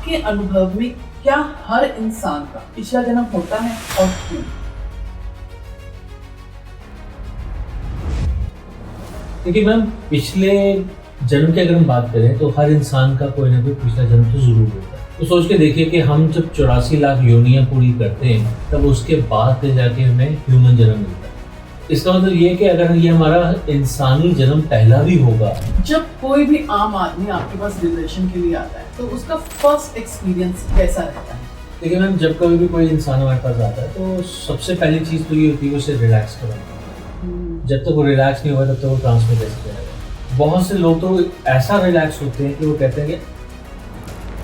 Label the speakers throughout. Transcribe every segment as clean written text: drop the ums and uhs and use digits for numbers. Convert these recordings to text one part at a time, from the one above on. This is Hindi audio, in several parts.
Speaker 1: आपके अनुभव में क्या हर इंसान का पिछला जन्म होता है और क्यों?
Speaker 2: देखिए मैम, पिछले जन्म की अगर हम बात करें तो हर इंसान का कोई ना कोई पिछला जन्म तो जरूर होता है। तो सोच के देखिए कि हम जब 84 लाख योनियां पूरी करते हैं तब उसके बाद जाके हमें ह्यूमन जन्म मिलता है। इसका मतलब ये है कि अगर ये हमारा इंसानी जन्म पहला भी होगा।
Speaker 1: जब कोई भी आम आदमी आपके पास रिलेशन के लिए आता है तो उसका फर्स्ट एक्सपीरियंस कैसा रहता है?
Speaker 2: देखिए मैम, जब कभी भी कोई इंसान हमारे पास आता है तो सबसे पहली चीज़ तो ये होती है उसे रिलैक्स करवाना। जब तक वो रिलैक्स नहीं होगा तब तक वो ट्रांस में कैसे जाएगा। बहुत से लोग तो ऐसा रिलैक्स होते हैं कि वो कहते हैं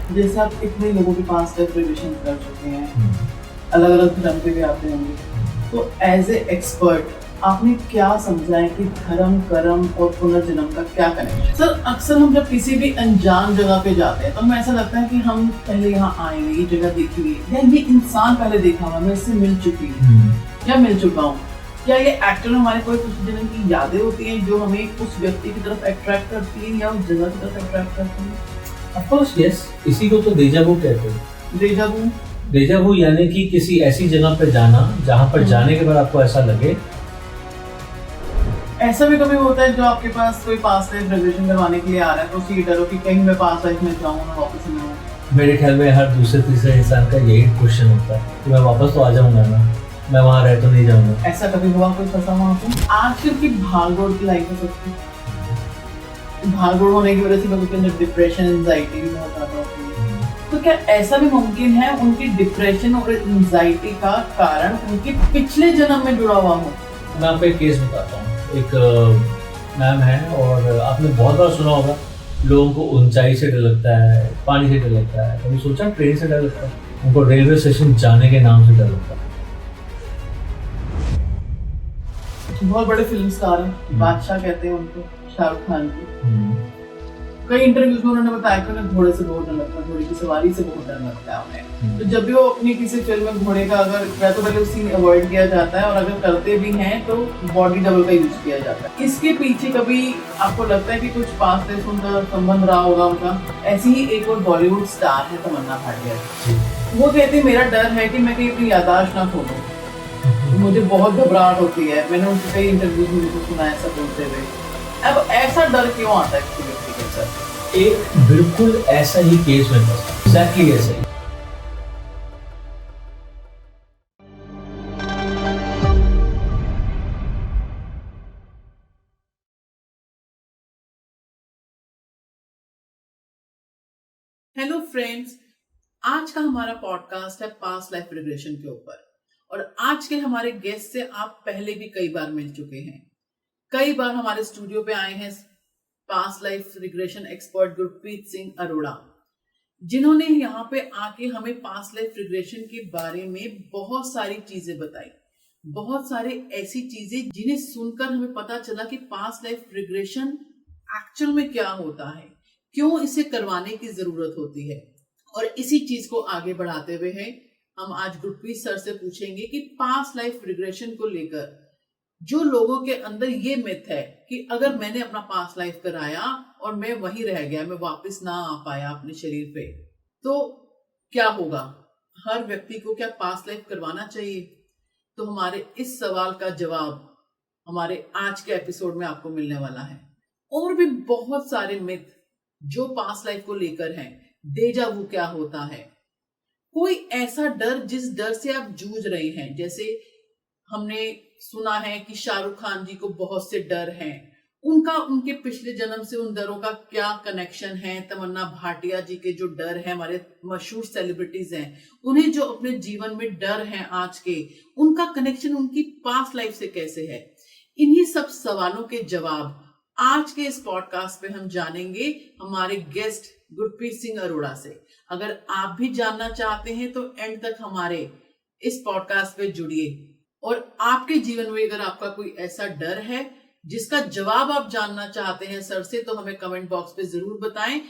Speaker 2: कि
Speaker 1: जैसे आप कितने लोगों के पास रिलेशन कर चुके हैं, अलग अलग धर्म के भी आते होंगे, तो एज ए एक्सपर्ट आपने क्या समझा है कि धर्म, कर्म और पुनर्जन्म का क्या कनेक्शन? सर, अक्सर हम जब किसी भी अनजान जगह पे जाते हैं तो हमें ऐसा लगता है कि हम पहले यहाँ आए हैं, ये जगह देखी हुई है, या ये इंसान पहले देखा हुआ, मैं इससे मिल चुकी हूँ या मिल चुका हूँ। क्या ये एक्चुअली हमारे कोई पिछले जन्म की यादें होती हैं जो हमें उस व्यक्ति की तरफ अट्रैक्ट करती हैं या उस जगह की तरफ अट्रैक्ट करती हैं?
Speaker 2: ऑफ कोर्स यस, इसी को तो डेजा वू कहते हैं।
Speaker 1: डेजा वू
Speaker 2: यानी कि किसी ऐसी जगह पर जाना जहाँ पर जाने के बाद आपको ऐसा लगे।
Speaker 1: ऐसा भी कभी होता है जो आपके पास कोई पास लाइफ रिग्रेशन करवाने के लिए आ रहा है तो उसकी डर हो कि कहीं मैं पास लाइफ में जाऊँ ना वापस में आऊँ?
Speaker 2: मेरे ख्याल में हर दूसरे तीसरे इंसान का यही क्वेश्चन होता है कि मैं वापस तो आ जाऊंगा ना, मैं वहाँ रह तो नहीं जाऊंगा।
Speaker 1: ऐसा कभी हुआ कोई फंसा वहाँ पे? आजकल की भागदौड़ की लाइफ है सबकी, भागदौड़ होने की वजह से लोगों के अंदर डिप्रेशन, एंजाइटी भी बहुत ज्यादा होती है। तो क्या ऐसा भी मुमकिन है उनकी डिप्रेशन और एंजाइटी का कारण उनके पिछले जन्म में जुड़ा हुआ हो?
Speaker 2: मैं आपको एक केस बताता हूँ। एक मैम है और आपने बहुत बार सुना होगा लोगों को ऊंचाई से डर लगता है, पानी से डर लगता है, कभी सोचा ट्रेन से डर लगता है, उनको रेलवे स्टेशन जाने के नाम से डर लगता है।
Speaker 1: बहुत बड़े फिल्म स्टार हैं, बादशाह कहते हैं उनको, शाहरुख खान को। कई इंटरव्यूज में उन्होंने बताया कि उन्हें घोड़े से बहुत डर लगता है, घोड़े की सवारी से बहुत डर लगता है उन्हें। तो जब भी वो अपनी किसी फिल्म में घोड़े का अगर या तो पहले सीन अवॉइड किया जाता है और अगर करते भी हैं तो बॉडी डबल का यूज किया जाता है। इसके पीछे कभी आपको लगता है कि कुछ पास्ट लाइफ उनका संबंध रहा होगा उनका? ऐसी ही एक और बॉलीवुड स्टार है तमन्ना भाटिया, वो कहती है मेरा डर है कि मैं कहीं अपनी याददाश्त ना खो दूं, मुझे बहुत घबराहट होती है। मैंने उनसे कई इंटरव्यूज में उनको सुना ऐसा बोलते हुए। अब ऐसा डर क्यों आता है किसी व्यक्ति के साथ?
Speaker 2: एक बिल्कुल ऐसा ही केस मेरे पास, एग्जैक्टली ऐसा ही।
Speaker 1: हेलो फ्रेंड्स, आज का हमारा पॉडकास्ट है पास्ट लाइफ रिग्रेशन के ऊपर और आज के हमारे गेस्ट से आप पहले भी कई बार मिल चुके हैं। कई बार हमारे स्टूडियो पे आए हैं past life regression expert Gurpreet Singh Arora, जिन्होंने यहाँ पे आके हमें पास्ट लाइफ रिग्रेशन के बारे में बहुत सारी चीजें बताई, बहुत सारे ऐसी चीजें जिन्हें सुनकर हमें पता चला कि पास्ट लाइफ रिग्रेशन एक्चुअल में क्या होता है, क्यों इसे करवाने की जरूरत होती है। और इसी चीज को आगे बढ़ाते हुए हैं हम आज गुरप्रीत सर से पूछेंगे कि पास्ट लाइफ रिग्रेशन को लेकर जो लोगों के अंदर ये मिथ है कि अगर मैंने अपना पास्ट लाइफ कराया और मैं वहीं रह गया, मैं वापस ना आ पाया अपने शरीर पे, तो क्या होगा? हर व्यक्ति को क्या पास्ट लाइफ करवाना चाहिए? तो हमारे इस सवाल का जवाब हमारे आज के एपिसोड में आपको मिलने वाला है। और भी बहुत सारे मिथ जो पास्ट लाइफ को लेकर हैं। डेजा वू क्या होता है? कोई ऐसा डर जिस डर से आप जूझ रहे हैं, जैसे हमने सुना है कि शाहरुख खान जी को बहुत से डर हैं, उनका उनके पिछले जन्म से उन डरों का क्या कनेक्शन है? तमन्ना भाटिया जी के जो डर है, हमारे मशहूर सेलिब्रिटीज हैं, उन्हें जो अपने जीवन में डर हैं आज के, उनका कनेक्शन उनकी पास्ट लाइफ से कैसे है? इन्हीं सब सवालों के जवाब आज के इस पॉडकास्ट पे हम जानेंगे हमारे गेस्ट गुरप्रीत सिंह अरोड़ा से। अगर आप भी जानना चाहते हैं तो एंड तक हमारे इस पॉडकास्ट पे जुड़िए और आपके जीवन में अगर आपका कोई ऐसा डर है जिसका जवाब आप जानना चाहते हैं सर से, तो हमें कमेंट बॉक्स पे जरूर बताएं।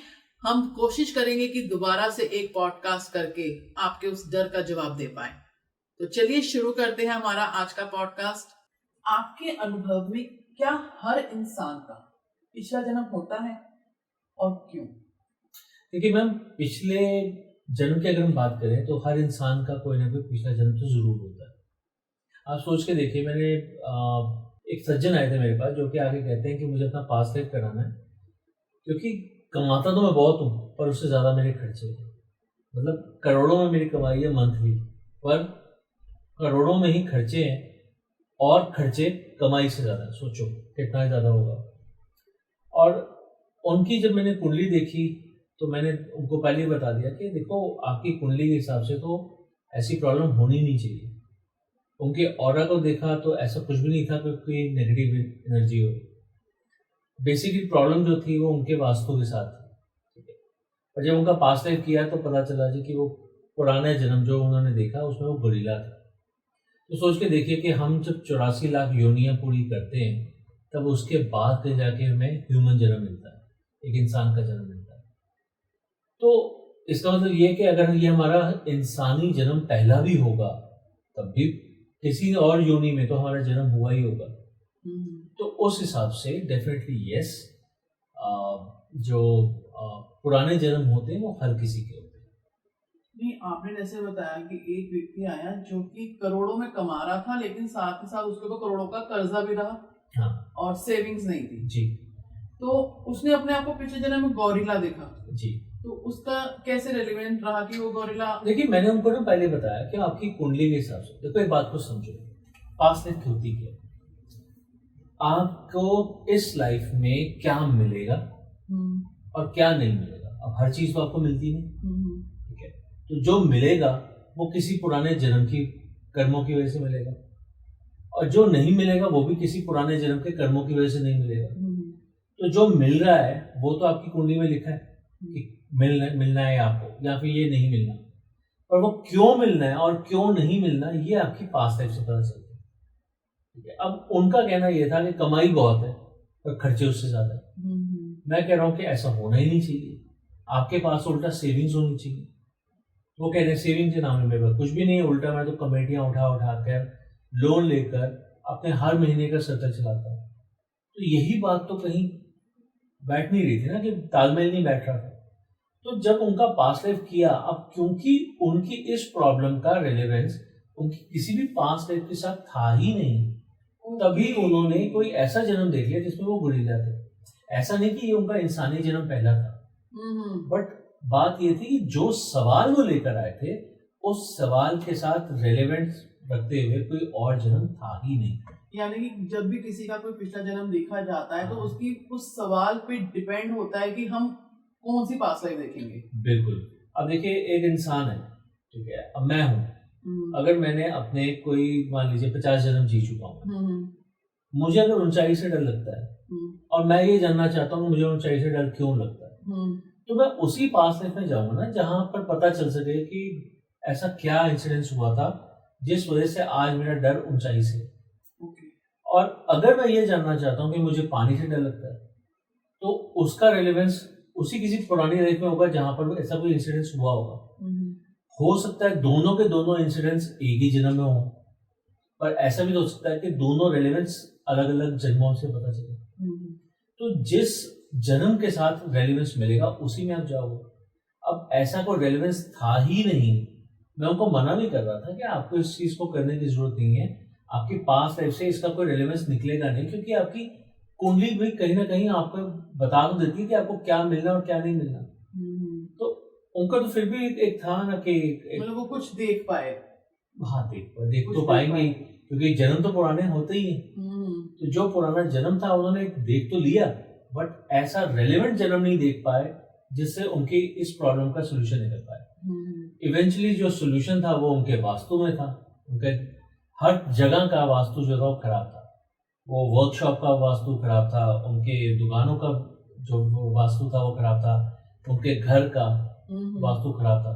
Speaker 1: हम कोशिश करेंगे कि दोबारा से एक पॉडकास्ट करके आपके उस डर का जवाब दे पाए। तो चलिए शुरू करते हैं हमारा आज का पॉडकास्ट। आपके अनुभव में क्या हर इंसान का पिछला जन्म होता है और क्यों?
Speaker 2: देखिए मैम, पिछले जन्म की अगर हम बात करें तो हर इंसान का कोई ना कोई पिछला जन्म तो जरूर होता है। आप सोच के देखिए, मैंने एक सज्जन आए थे मेरे पास जो कि आगे कहते हैं कि मुझे अपना पास्ट लाइफ कराना है, क्योंकि कमाता तो मैं बहुत हूँ पर उससे ज़्यादा मेरे खर्चे हैं। मतलब करोड़ों में मेरी कमाई है मंथली, पर करोड़ों में ही खर्चे हैं, और खर्चे कमाई से ज़्यादा। सोचो कितना ज़्यादा होगा। और उनकी जब मैंने कुंडली देखी तो मैंने उनको पहले ही बता दिया कि देखो, आपकी कुंडली के हिसाब से तो ऐसी प्रॉब्लम होनी नहीं चाहिए। उनके ऑरा को देखा तो ऐसा कुछ भी नहीं था कि कोई नेगेटिव एनर्जी हो। बेसिकली प्रॉब्लम जो थी वो उनके वास्तु के साथ थी, ठीक है। और जब उनका पास्ट लाइफ किया तो पता चला जी कि वो पुराने जन्म जो उन्होंने देखा उसमें वो गोरिल्ला था। तो सोच के देखिए कि हम जब 84 लाख योनियां पूरी करते हैं तब उसके बाद कहीं जाके हमें ह्यूमन जन्म मिलता है, एक इंसान का जन्म मिलता है। तो इसका मतलब ये है कि अगर ये हमारा इंसानी जन्म पहला भी होगा तब भी किसी और योनि में तो हमारा जन्म हुआ ही होगा। तो उस हिसाब से डेफिनेटली यस, जो पुराने जन्म होते हैं वो हर किसी के होते हैं।
Speaker 1: नहीं, आपने जैसे बताया कि एक व्यक्ति आया जो कि करोड़ों में कमा रहा था, लेकिन साथ ही साथ उसके तो करोड़ों का कर्जा भी रहा।
Speaker 2: हाँ
Speaker 1: और सेविंग्स नहीं थी
Speaker 2: जी।
Speaker 1: तो उसने अपने आप को पिछले जन्म में गौरिल्ला देखा
Speaker 2: जी।
Speaker 1: तो उसका कैसे रेलिवेंट रहा कि वो गौरिल्ला?
Speaker 2: देखिए, मैंने उनको ना पहले बताया कि आपकी कुंडली के हिसाब से देखो, एक बात को समझो, पास्ट लाइफ होती क्या है, आपको इस लाइफ में क्या मिलेगा और क्या नहीं मिलेगा। अब हर चीज तो आपको मिलती नहीं, ठीक है। तो जो मिलेगा वो किसी पुराने जन्म की कर्मों की वजह से मिलेगा, और जो नहीं मिलेगा वो भी किसी पुराने जन्म के कर्मों की वजह से नहीं मिलेगा। तो जो मिल रहा है वो तो आपकी कुंडली में लिखा है कि मिलना है आपको, या फिर ये नहीं मिलना, पर वो क्यों मिलना है और क्यों नहीं मिलना ये आपकी पास्ट लाइफ से पता चलता है, ठीक है। अब उनका कहना ये था कि कमाई बहुत है पर खर्चे उससे ज्यादा है। मैं कह रहा हूँ कि ऐसा होना ही नहीं चाहिए, आपके पास उल्टा सेविंग्स होनी चाहिए। वो कह रहे हैं सेविंग के नाम में मेरे पास कुछ भी नहीं है, उल्टा मैं तो कमेटियां उठा उठा कर लोन लेकर अपने हर महीने का सर्कल चलाता हूँ। तो यही बात तो कहीं बैठ नहीं रही थी ना, कि तालमेल नहीं बैठ रहा था। तो जब उनका पास्ट लाइफ किया, अब क्योंकि उनकी इस प्रॉब्लम का रेलेवेंस उनकी किसी भी पास्ट लाइफ के साथ था ही नहीं, तभी उन्होंने कोई ऐसा जन्म देख लिया जिसमें वो गोरिल्ला थे। ऐसा नहीं कि ये उनका इंसानी जन्म पहला था, बट बात ये थी कि जो सवाल वो लेकर आए थे उस सवाल के साथ रेलेवेंस रखते हुए कोई और जन्म था ही नहीं।
Speaker 1: यानी कि जब भी किसी का कोई पिछला जन्म देखा जाता है तो उसकी उस सवाल पे डिपेंड होता है कि हम कौन सी पास्ट लाइफ देखेंगे।
Speaker 2: बिल्कुल। अब देखिए, एक इंसान है, ठीक है, अब मैं हूँ, अगर मैंने अपने कोई मान लीजिए 50 जन्म जी चुका हूँ, मुझे अगर ऊंचाई से डर लगता है और मैं ये जानना चाहता हूँ मुझे ऊंचाई से डर क्यों लगता है, तो मैं उसी पास्ट लाइफ में जाऊंगा ना जहां पर पता चल सके कि ऐसा क्या इंसिडेंस हुआ था जिस वजह से आज मेरा डर ऊंचाई से। और अगर मैं ये जानना चाहता हूँ कि मुझे पानी से डर लगता है तो उसका रेलेवेंस उसी किसी पुरानी लाइफ में होगा जहां पर ऐसा कोई इंसिडेंस हुआ होगा। हो सकता है दोनों के दोनों इंसिडेंट्स एक ही जन्म में हो, पर ऐसा भी तो हो सकता है कि दोनों रेलेवेंस अलग अलग जन्मों से पता चले। तो जिस जन्म के साथ रेलेवेंस मिलेगा उसी में आप जाओगे। अब ऐसा कोई रेलेवेंस था ही नहीं, मैं उनको मना भी कर रहा था कि आपको इस चीज को करने की जरूरत नहीं है, आपकी पास्ट लाइफ से इसका कोई रेलेवेंस निकलेगा नहीं, क्योंकि आपकी कुंडली भी कहीं ना कहीं आपको बता तो देती है कि आपको क्या मिलना और क्या नहीं मिलना। तो उनका तो फिर भी एक था ना कि
Speaker 1: मतलब वो कुछ देख पाए।
Speaker 2: हाँ, देख तो पाएंगे, क्योंकि जन्म तो पुराने होते ही हैं। तो जो पुराना जन्म था उन्होंने देख तो लिया, बट ऐसा रेलेवेंट जन्म नहीं देख पाए जिससे उनकी इस प्रॉब्लम का सोल्यूशन निकल पाए। इवेंचुअली जो सोल्यूशन था वो उनके वास्तु में था। उनके हर जगह का वास्तु जो था वो खराब था, वो वर्कशॉप का वास्तु खराब था, उनके दुकानों का जो वास्तु था वो खराब था, उनके घर का वास्तु खराब था।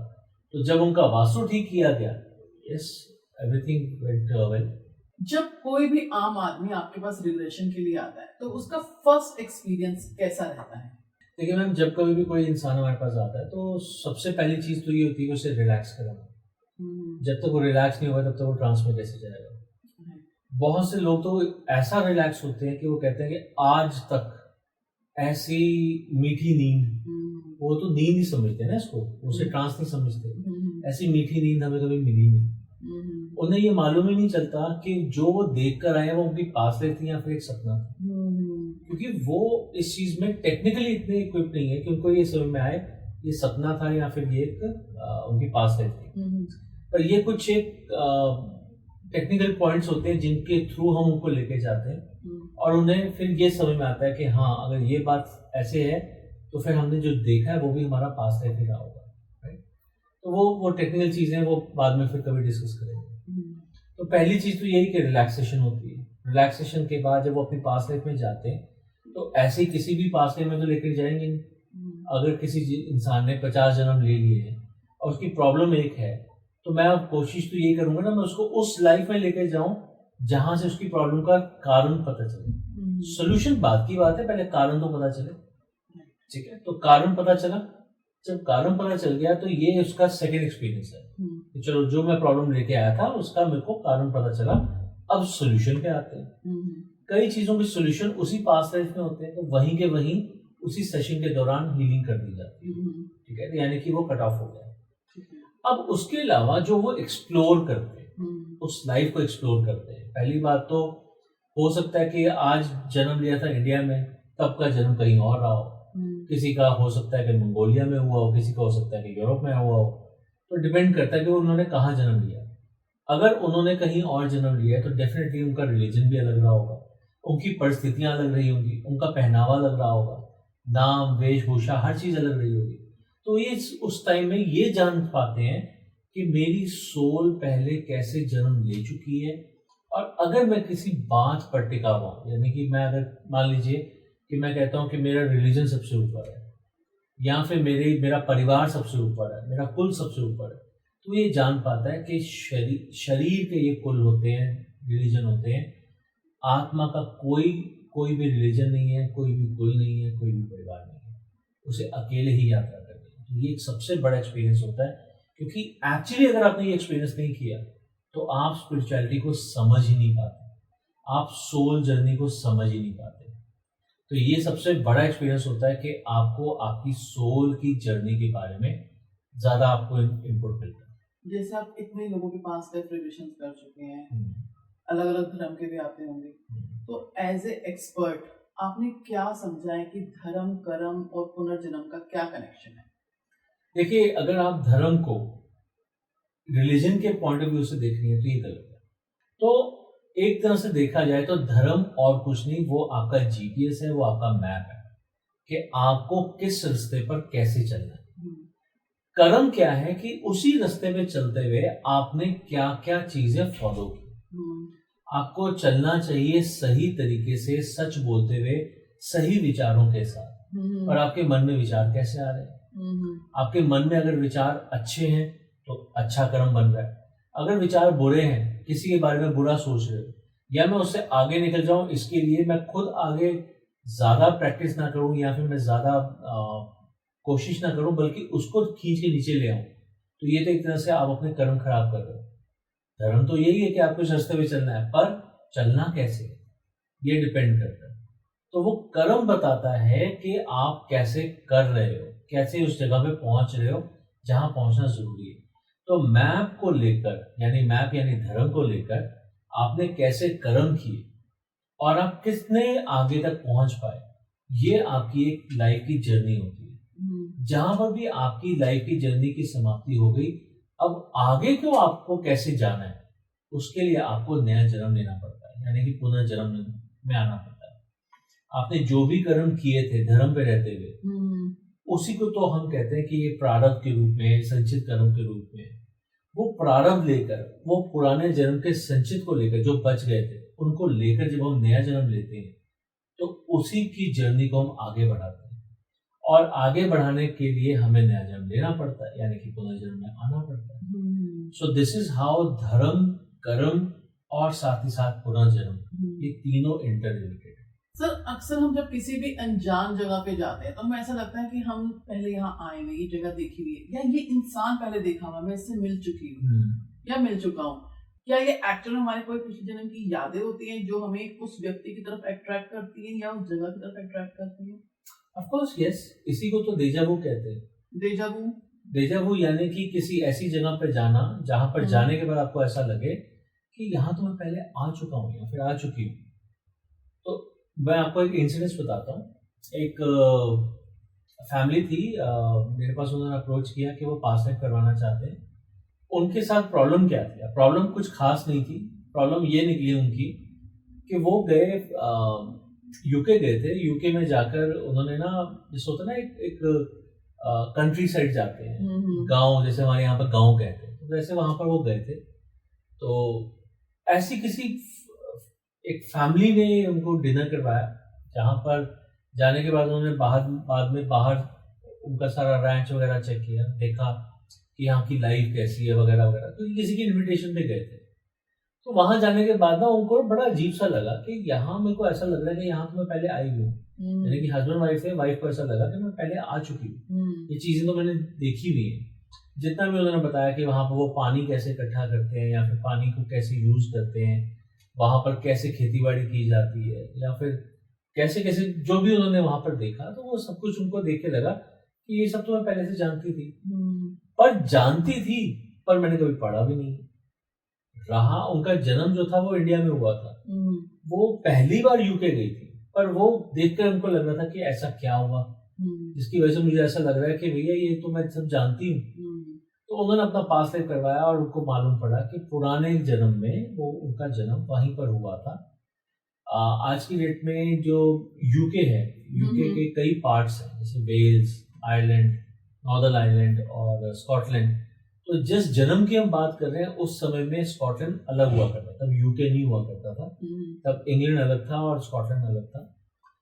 Speaker 2: तो जब उनका वास्तु ठीक किया गया, यस, एवरीथिंग वेंट वेल।
Speaker 1: जब कोई भी आम आदमी आपके पास रिलेशन के लिए आता है तो उसका फर्स्ट एक्सपीरियंस कैसा रहता है?
Speaker 2: देखिए मैम, जब कभी भी कोई इंसान हमारे पास आता है तो सबसे पहली चीज तो ये होती है कि उसे रिलैक्स कराना। जब तक वो रिलैक्स नहीं होगा तब तक वो ट्रांस में कैसे जाएगा। बहुत से लोग तो ऐसा रिलैक्स होते हैं कि वो कहते हैं कि आज तक ऐसी मीठी नींद वो तो नींद ही समझते हैं ना इसको, उसे ट्रांस नहीं समझते। ऐसी मीठी नींद हमें कभी मिली नहीं। उन्हें ये मालूम ही नहीं चलता कि जो वो देख कर आए वो उनकी पास लाइफ थी या फिर एक सपना था, क्योंकि वो इस चीज में टेक्निकली इतने इक्विप नहीं है कि उनको ये समझ में आए ये सपना था या फिर ये एक उनकी पास लाइफ थी। पर ये कुछ एक टेक्निकल पॉइंट्स होते हैं जिनके थ्रू हम उनको लेके जाते हैं और उन्हें फिर ये समझ में आता है कि हाँ, अगर ये बात ऐसे है तो फिर हमने जो देखा है वो भी हमारा पास लाइफ ही रहा होगा, राइट। तो वो टेक्निकल चीजें वो बाद में फिर कभी डिस्कस करेंगे। तो पहली चीज तो यही कि रिलैक्सेशन होती है। रिलैक्सेशन के बाद जब वो अपनी पास लाइफ में जाते हैं तो ऐसे ही किसी भी पास लाइफ में तो लेकर जाएंगे नहीं। अगर किसी इंसान ने 50 जन्म ले लिए हैं और उसकी प्रॉब्लम एक है, तो मैं अब कोशिश तो यही करूंगा ना, मैं उसको उस लाइफ में लेकर जाऊं जहां से उसकी प्रॉब्लम का कारण पता चले। सोल्यूशन बाद की बात है, पहले कारण तो पता चले, ठीक है। तो कारण पता चला, जब कारण पता चल गया तो ये उसका सेकंड एक्सपीरियंस है कि चलो जो मैं प्रॉब्लम लेके आया था उसका मेरे को कारण पता चला, अब सोल्यूशन पे आते हैं। कई चीजों के सोल्यूशन उसी पास्ट लाइफ में होते हैं, तो वहीं के वहीं उसी सेशन के दौरान हीलिंग कर दी जाती है, ठीक है, यानी कि वो कट ऑफ हो गया। अब उसके अलावा जो वो एक्सप्लोर करते हैं, उस लाइफ को एक्सप्लोर करते हैं। पहली बात तो हो सकता है कि आज जन्म लिया था इंडिया में, तब का जन्म कहीं और रहा हो। किसी का हो सकता है कि मंगोलिया में हुआ हो, किसी का हो सकता है कि यूरोप में हुआ हो। तो डिपेंड करता है कि उन्होंने कहाँ जन्म लिया। अगर उन्होंने कहीं और जन्म लिया है तो डेफिनेटली उनका रिलीजन भी अलग रहा होगा, उनकी परिस्थितियां अलग रही होंगी, उनका पहनावा अलग रहा होगा, नाम, वेशभूषा, हर चीज अलग रही होगी। तो ये उस टाइम में ये जान पाते हैं कि मेरी सोल पहले कैसे जन्म ले चुकी है, और अगर मैं किसी बात पर टिका हुआ हूं, यानी कि मैं अगर मान लीजिए कि मैं कहता हूं कि मेरा रिलीजन सबसे ऊपर है, या फिर मेरा परिवार सबसे ऊपर है, मेरा कुल सबसे ऊपर है, तो ये जान पाता है कि शरीर के ये कुल होते हैं, रिलीजन होते हैं। आत्मा का कोई भी रिलीजन नहीं है, कोई भी कुल नहीं है, कोई भी परिवार नहीं है, उसे अकेले ही यात्रा करनी है। तो ये एक सबसे बड़ा एक्सपीरियंस होता है, क्योंकि एक्चुअली अगर आपने ये एक्सपीरियंस नहीं किया तो आप स्पिरिचुअलिटी को समझ ही नहीं पाते, आप सोल जर्नी को समझ ही नहीं पाते। तो ये सबसे बड़ा एक्सपीरियंस होता है कि आपको आपकी सोल की जर्नी के बारे में ज्यादा आपको इनपुट मिलता है।
Speaker 1: जैसे आप इतने लोगों के पास रिग्रेशंस कर चुके हैं, अलग अलग धर्म के भी आते होंगे, तो एज ए एक्सपर्ट आपने क्या समझा है कि धर्म, कर्म और पुनर्जन्म का क्या कनेक्शन है?
Speaker 2: देखिए, अगर आप धर्म को रिलीजन के पॉइंट ऑफ व्यू से देख रही है तो ये गलत है। तो एक तरह से देखा जाए तो धर्म और कुछ नहीं, वो आपका जीपीएस है, वो आपका मैप है कि आपको किस रास्ते पर कैसे चलना है। कर्म क्या है कि उसी रास्ते पे चलते हुए आपने क्या क्या चीजें फॉलो की। आपको चलना चाहिए सही तरीके से, सच बोलते हुए, सही विचारों के साथ। और आपके मन में विचार कैसे आ रहे हैं? आपके मन में अगर विचार अच्छे हैं तो अच्छा कर्म बन रहा है। अगर विचार बुरे हैं, किसी के बारे में बुरा सोच रहे हो, या मैं उससे आगे निकल जाऊं, इसके लिए मैं खुद आगे ज्यादा प्रैक्टिस ना करूं या फिर मैं ज्यादा कोशिश ना करूं, बल्कि उसको खींच के नीचे ले आऊं, तो ये तो एक तरह से आप अपने कर्म खराब कर रहे हो। धर्म तो यही है कि आपको इस रास्ते पे चलना है, पर चलना कैसे ये डिपेंड करता है। तो वो कर्म बताता है कि आप कैसे कर रहे हो, कैसे उस जगह पे पहुंच रहे हो जहां पहुंचना जरूरी है। तो मैप को लेकर, यानी धर्म को लेकर आपने कैसे कर्म किए और आप कितने आगे तक पहुंच पाए, ये आपकी एक लाइफ की जर्नी होती है। जहां पर भी आपकी लाइफ की जर्नी की समाप्ति हो गई, अब आगे को आपको कैसे जाना है, उसके लिए आपको नया जन्म लेना पड़ता है, यानी कि पुनर्जन्म में आना पड़ता है। आपने जो भी कर्म किए थे धर्म पे रहते हुए, उसी को तो हम कहते हैं कि ये प्रारब्ध के रूप में, संचित कर्म के रूप में, वो प्रारब्ध लेकर, वो पुराने जन्म के संचित को लेकर, जो बच गए थे उनको लेकर जब हम नया जन्म लेते हैं तो उसी की जर्नी को हम आगे बढ़ाते हैं। और आगे बढ़ाने के लिए हमें नया जन्म लेना पड़ता है, यानी कि पुनर्जन्म में आना पड़ता है। सो दिस इज हाउ धर्म, कर्म और साथ ही साथ पुनर्जन्म, ये तीनों इंटर रिलेटेड है।
Speaker 1: सर, अक्सर हम जब किसी भी अनजान जगह पे जाते हैं तो हमें ऐसा लगता है कि हम पहले यहाँ आए हुए, ये जगह देखी हुई है, या ये इंसान पहले देखा हुआ, मैं इससे मिल चुकी हूँ या मिल चुका हूँ। क्या ये एक्चुअल में हमारे कोई पिछले जन्म की यादें होती हैं जो हमें उस व्यक्ति की तरफ अट्रैक्ट करती है या उस जगह की तरफ अट्रैक्ट करती है?
Speaker 2: ऑफ कोर्स यस, इसी को तो डेजा वू कहते हैं।
Speaker 1: डेजा वू?
Speaker 2: डेजा वू यानी कि किसी ऐसी जगह पर जाना जहां पर जाने के बाद आपको ऐसा लगे कि यहाँ तो मैं पहले आ चुका हूँ या फिर आ चुकी हूँ। तो मैं आपको एक इंसिडेंस बताता हूँ। एक फैमिली थी, मेरे पास उन्होंने अप्रोच किया कि वो पासपोर्ट करवाना चाहते हैं। उनके साथ प्रॉब्लम क्या थी? प्रॉब्लम कुछ खास नहीं थी। प्रॉब्लम ये निकली उनकी कि वो गए यूके गए थे। यूके में जाकर उन्होंने ना, जैसे होता है ना एक कंट्री साइड जाते हैं, गांव, जैसे हमारे यहाँ पर गांव कहते हैं, तो वैसे वहां पर वो गए थे। तो ऐसी किसी एक फैमिली ने उनको डिनर करवाया, जहाँ पर जाने के बाद उन्होंने बाहर उनका सारा रैंच वगैरह चेक किया, देखा कि यहाँ की लाइफ कैसी है वगैरह वगैरह। तो किसी की इनविटेशन पे गए थे। तो वहां जाने के बाद ना उनको बड़ा अजीब सा लगा कि यहाँ मेरे को ऐसा लग रहा है कि यहाँ तो मैं पहले आई हूँ, यानी कि हस्बैंड वाइफ है, वाइफ को ऐसा लगा कि मैं पहले आ चुकी हूँ, ये चीजें तो मैंने देखी हुई है। जितना भी उन्होंने बताया कि वहाँ पर वो पानी कैसे इकट्ठा करते हैं या फिर पानी को कैसे यूज करते हैं, वहाँ पर कैसे खेती बाड़ी की जाती है, या फिर कैसे कैसे जो भी उन्होंने वहाँ पर देखा, तो वो सब कुछ उनको देख के लगा कि ये सब तो मैं पहले से जानती थी। पर जानती थी पर मैंने कभी पढ़ा भी नहीं रहा। उनका जन्म जो था वो इंडिया में हुआ था। वो पहली बार यूके गई थी, पर वो देखकर उनको लग रहा था कि ऐसा क्या हुआ जिसकी वजह से मुझे ऐसा लग रहा है कि भैया ये तो मैं सब जानती हूँ। तो उन्होंने अपना पासपोर्ट करवाया और उनको मालूम पड़ा कि पुराने जन्म में वो उनका जन्म वहीं पर हुआ था। आज की डेट में जो यूके है, यूके के कई पार्ट्स हैं, जैसे वेल्स, आयरलैंड, नॉर्दर्न आयरलैंड और स्कॉटलैंड। तो जिस जन्म की हम बात कर रहे हैं उस समय में स्कॉटलैंड अलग हुआ करता था, तब यूके नहीं हुआ करता था, तब इंग्लैंड अलग था और स्कॉटलैंड अलग था।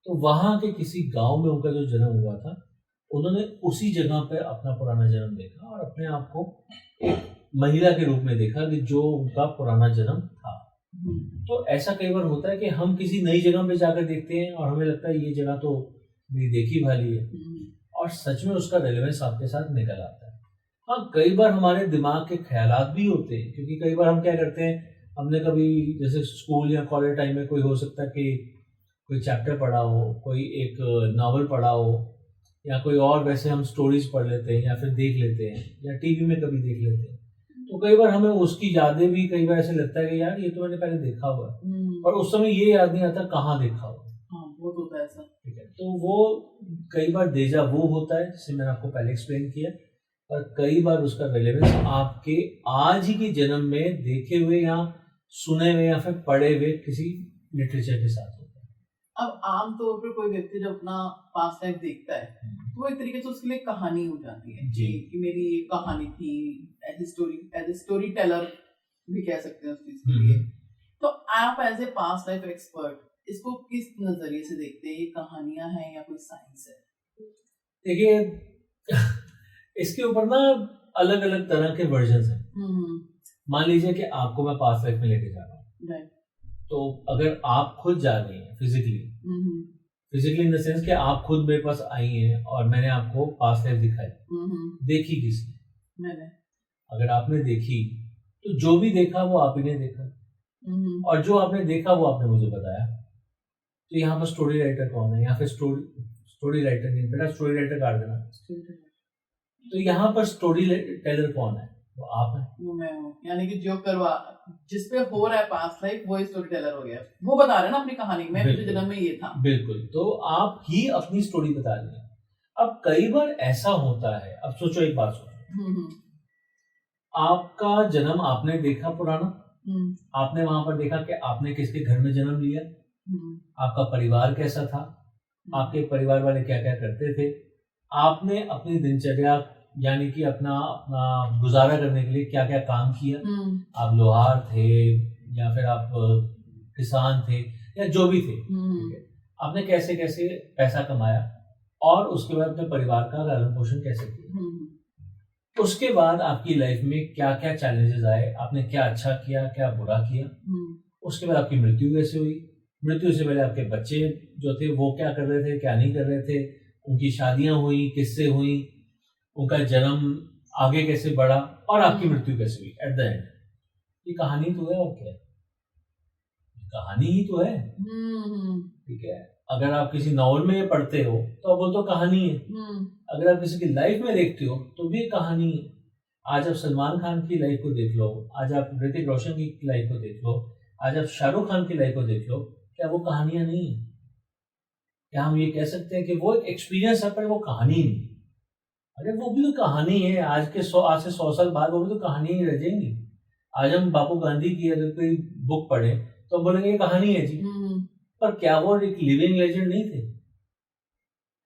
Speaker 2: तो वहां के किसी गांव में उनका जो जन्म हुआ था, उन्होंने उसी जगह पर अपना पुराना जन्म देखा और अपने आप को एक महिला के रूप में देखा कि जो उनका पुराना जन्म था। तो ऐसा कई बार होता है कि हम किसी नई जगह पे जाकर देखते हैं और हमें लगता है ये जगह तो मेरी देखी भाली है, और सच में उसका रेलेवेंस आपके साथ निकल आता है। हाँ, कई बार हमारे दिमाग के ख्यालात भी होते हैं, क्योंकि कई बार हम क्या करते हैं, हमने कभी जैसे स्कूल या कॉलेज टाइम में कोई हो सकता है कि कोई चैप्टर पढ़ा हो, कोई एक नॉवल पढ़ा हो, या कोई और वैसे हम स्टोरीज पढ़ लेते हैं या फिर देख लेते हैं या टीवी में कभी देख लेते हैं। तो कई बार हमें उसकी यादें भी कई बार ऐसे लगता है कि यार ये तो मैंने पहले देखा हुआ है, और उस समय ये याद नहीं आता कहाँ देखा हुआ।
Speaker 1: हाँ, वो तो होता है ऐसा।
Speaker 2: ठीक है, तो वो कई बार डेजा वू होता है, जिसे मैंने आपको पहले एक्सप्लेन किया, और कई बार उसका रेलेवेंस आपके आज ही के जन्म में देखे हुए या सुने हुए या फिर पढ़े हुए किसी लिटरेचर के साथ होता है।
Speaker 1: अब आमतौर पर कोई व्यक्ति जब अपना पास्ट लाइफ देखता है तो वो एक तरीके से उसके लिए कहानी हो जाती है कि मेरी ये कहानी थी, एज ए स्टोरी टेलर भी कह सकते हैं उस चीज के लिए। तो आप as a past life expert इसको किस नजरिए से देखते हैं? ये कहानियां हैं या कोई साइंस है?
Speaker 2: देखिए इसके ऊपर ना अलग अलग तरह के वर्जन्स हैं। मान लीजिए कि आपको मैं पास्ट लाइफ में लेके जा रहा हूँ, तो अगर आप खुद जा रही हैं फिजिकली इन द सेंस कि आप खुद मेरे पास आई हैं और मैंने आपको पास्ट लाइफ दिखाई, देखी किसने?
Speaker 1: मैंने।
Speaker 2: अगर आपने देखी तो जो भी देखा वो आप ही ने देखा, और जो आपने देखा वो आपने मुझे बताया। तो यहाँ पर स्टोरी राइटर कौन है? यहाँ पे स्टोरी राइटर नहीं, बेटा स्टोरी राइटर काट देना। तो यहाँ पर स्टोरी टेलर कौन है? वो आप है,
Speaker 1: वो मैं हूँ। यानी कि जो जिसपे हो रहा है पास्ट लाइफ वो स्टोरी टेलर हो गया, वो बता रहे हैं ना अपनी कहानी में, पिछले जन्म में ये था।
Speaker 2: बिल्कुल, तो आप ही अपनी स्टोरी बता रही हैं। अब कई बार ऐसा होता है, अब सोचो एक बात सोचो, आपका जन्म आपने देखा पुराना, आपने वहां पर देखा कि आपने किसके घर में जन्म लिया, आपका परिवार कैसा था, आपके परिवार वाले क्या क्या करते थे, आपने अपनी दिनचर्या यानी कि अपना गुजारा करने के लिए क्या क्या काम किया, आप लोहार थे या फिर आप किसान थे या जो भी थे, आपने कैसे कैसे पैसा कमाया और उसके बाद अपने परिवार का लालन पोषण कैसे किया, उसके बाद आपकी लाइफ में क्या क्या चैलेंजेस आए, आपने क्या अच्छा किया क्या बुरा किया, उसके बाद आपकी मृत्यु कैसे हुई, मृत्यु से पहले आपके बच्चे जो थे वो क्या कर रहे थे क्या नहीं कर रहे थे, उनकी शादियां हुई किससे हुई, उनका जन्म आगे कैसे बढ़ा और आपकी मृत्यु कैसे हुई एट द एंड। ये कहानी तो है, और क्या है, कहानी ही तो है। ठीक है, अगर आप किसी नॉवल में ये पढ़ते हो तो वो तो कहानी है, अगर आप किसी की लाइफ में देखते हो तो भी कहानी है। आज आप सलमान खान की लाइफ को देख लो, आज आप ऋतिक रोशन की लाइफ को देख लो, आज आप शाहरुख खान की लाइफ को देख लो, क्या वो कहानियां नहीं है? क्या हम ये कह सकते हैं कि वो एक एक्सपीरियंस है पर वो कहानी नहीं? अरे वो भी तो कहानी है। आज से 100 साल बाद वो भी तो कहानी ही रह जाएंगी। आज हम बापू गांधी की अगर कोई बुक पढ़े तो हम बोलेंगे ये कहानी है जी, पर क्या वो एक लिविंग लेजेंड नहीं थे?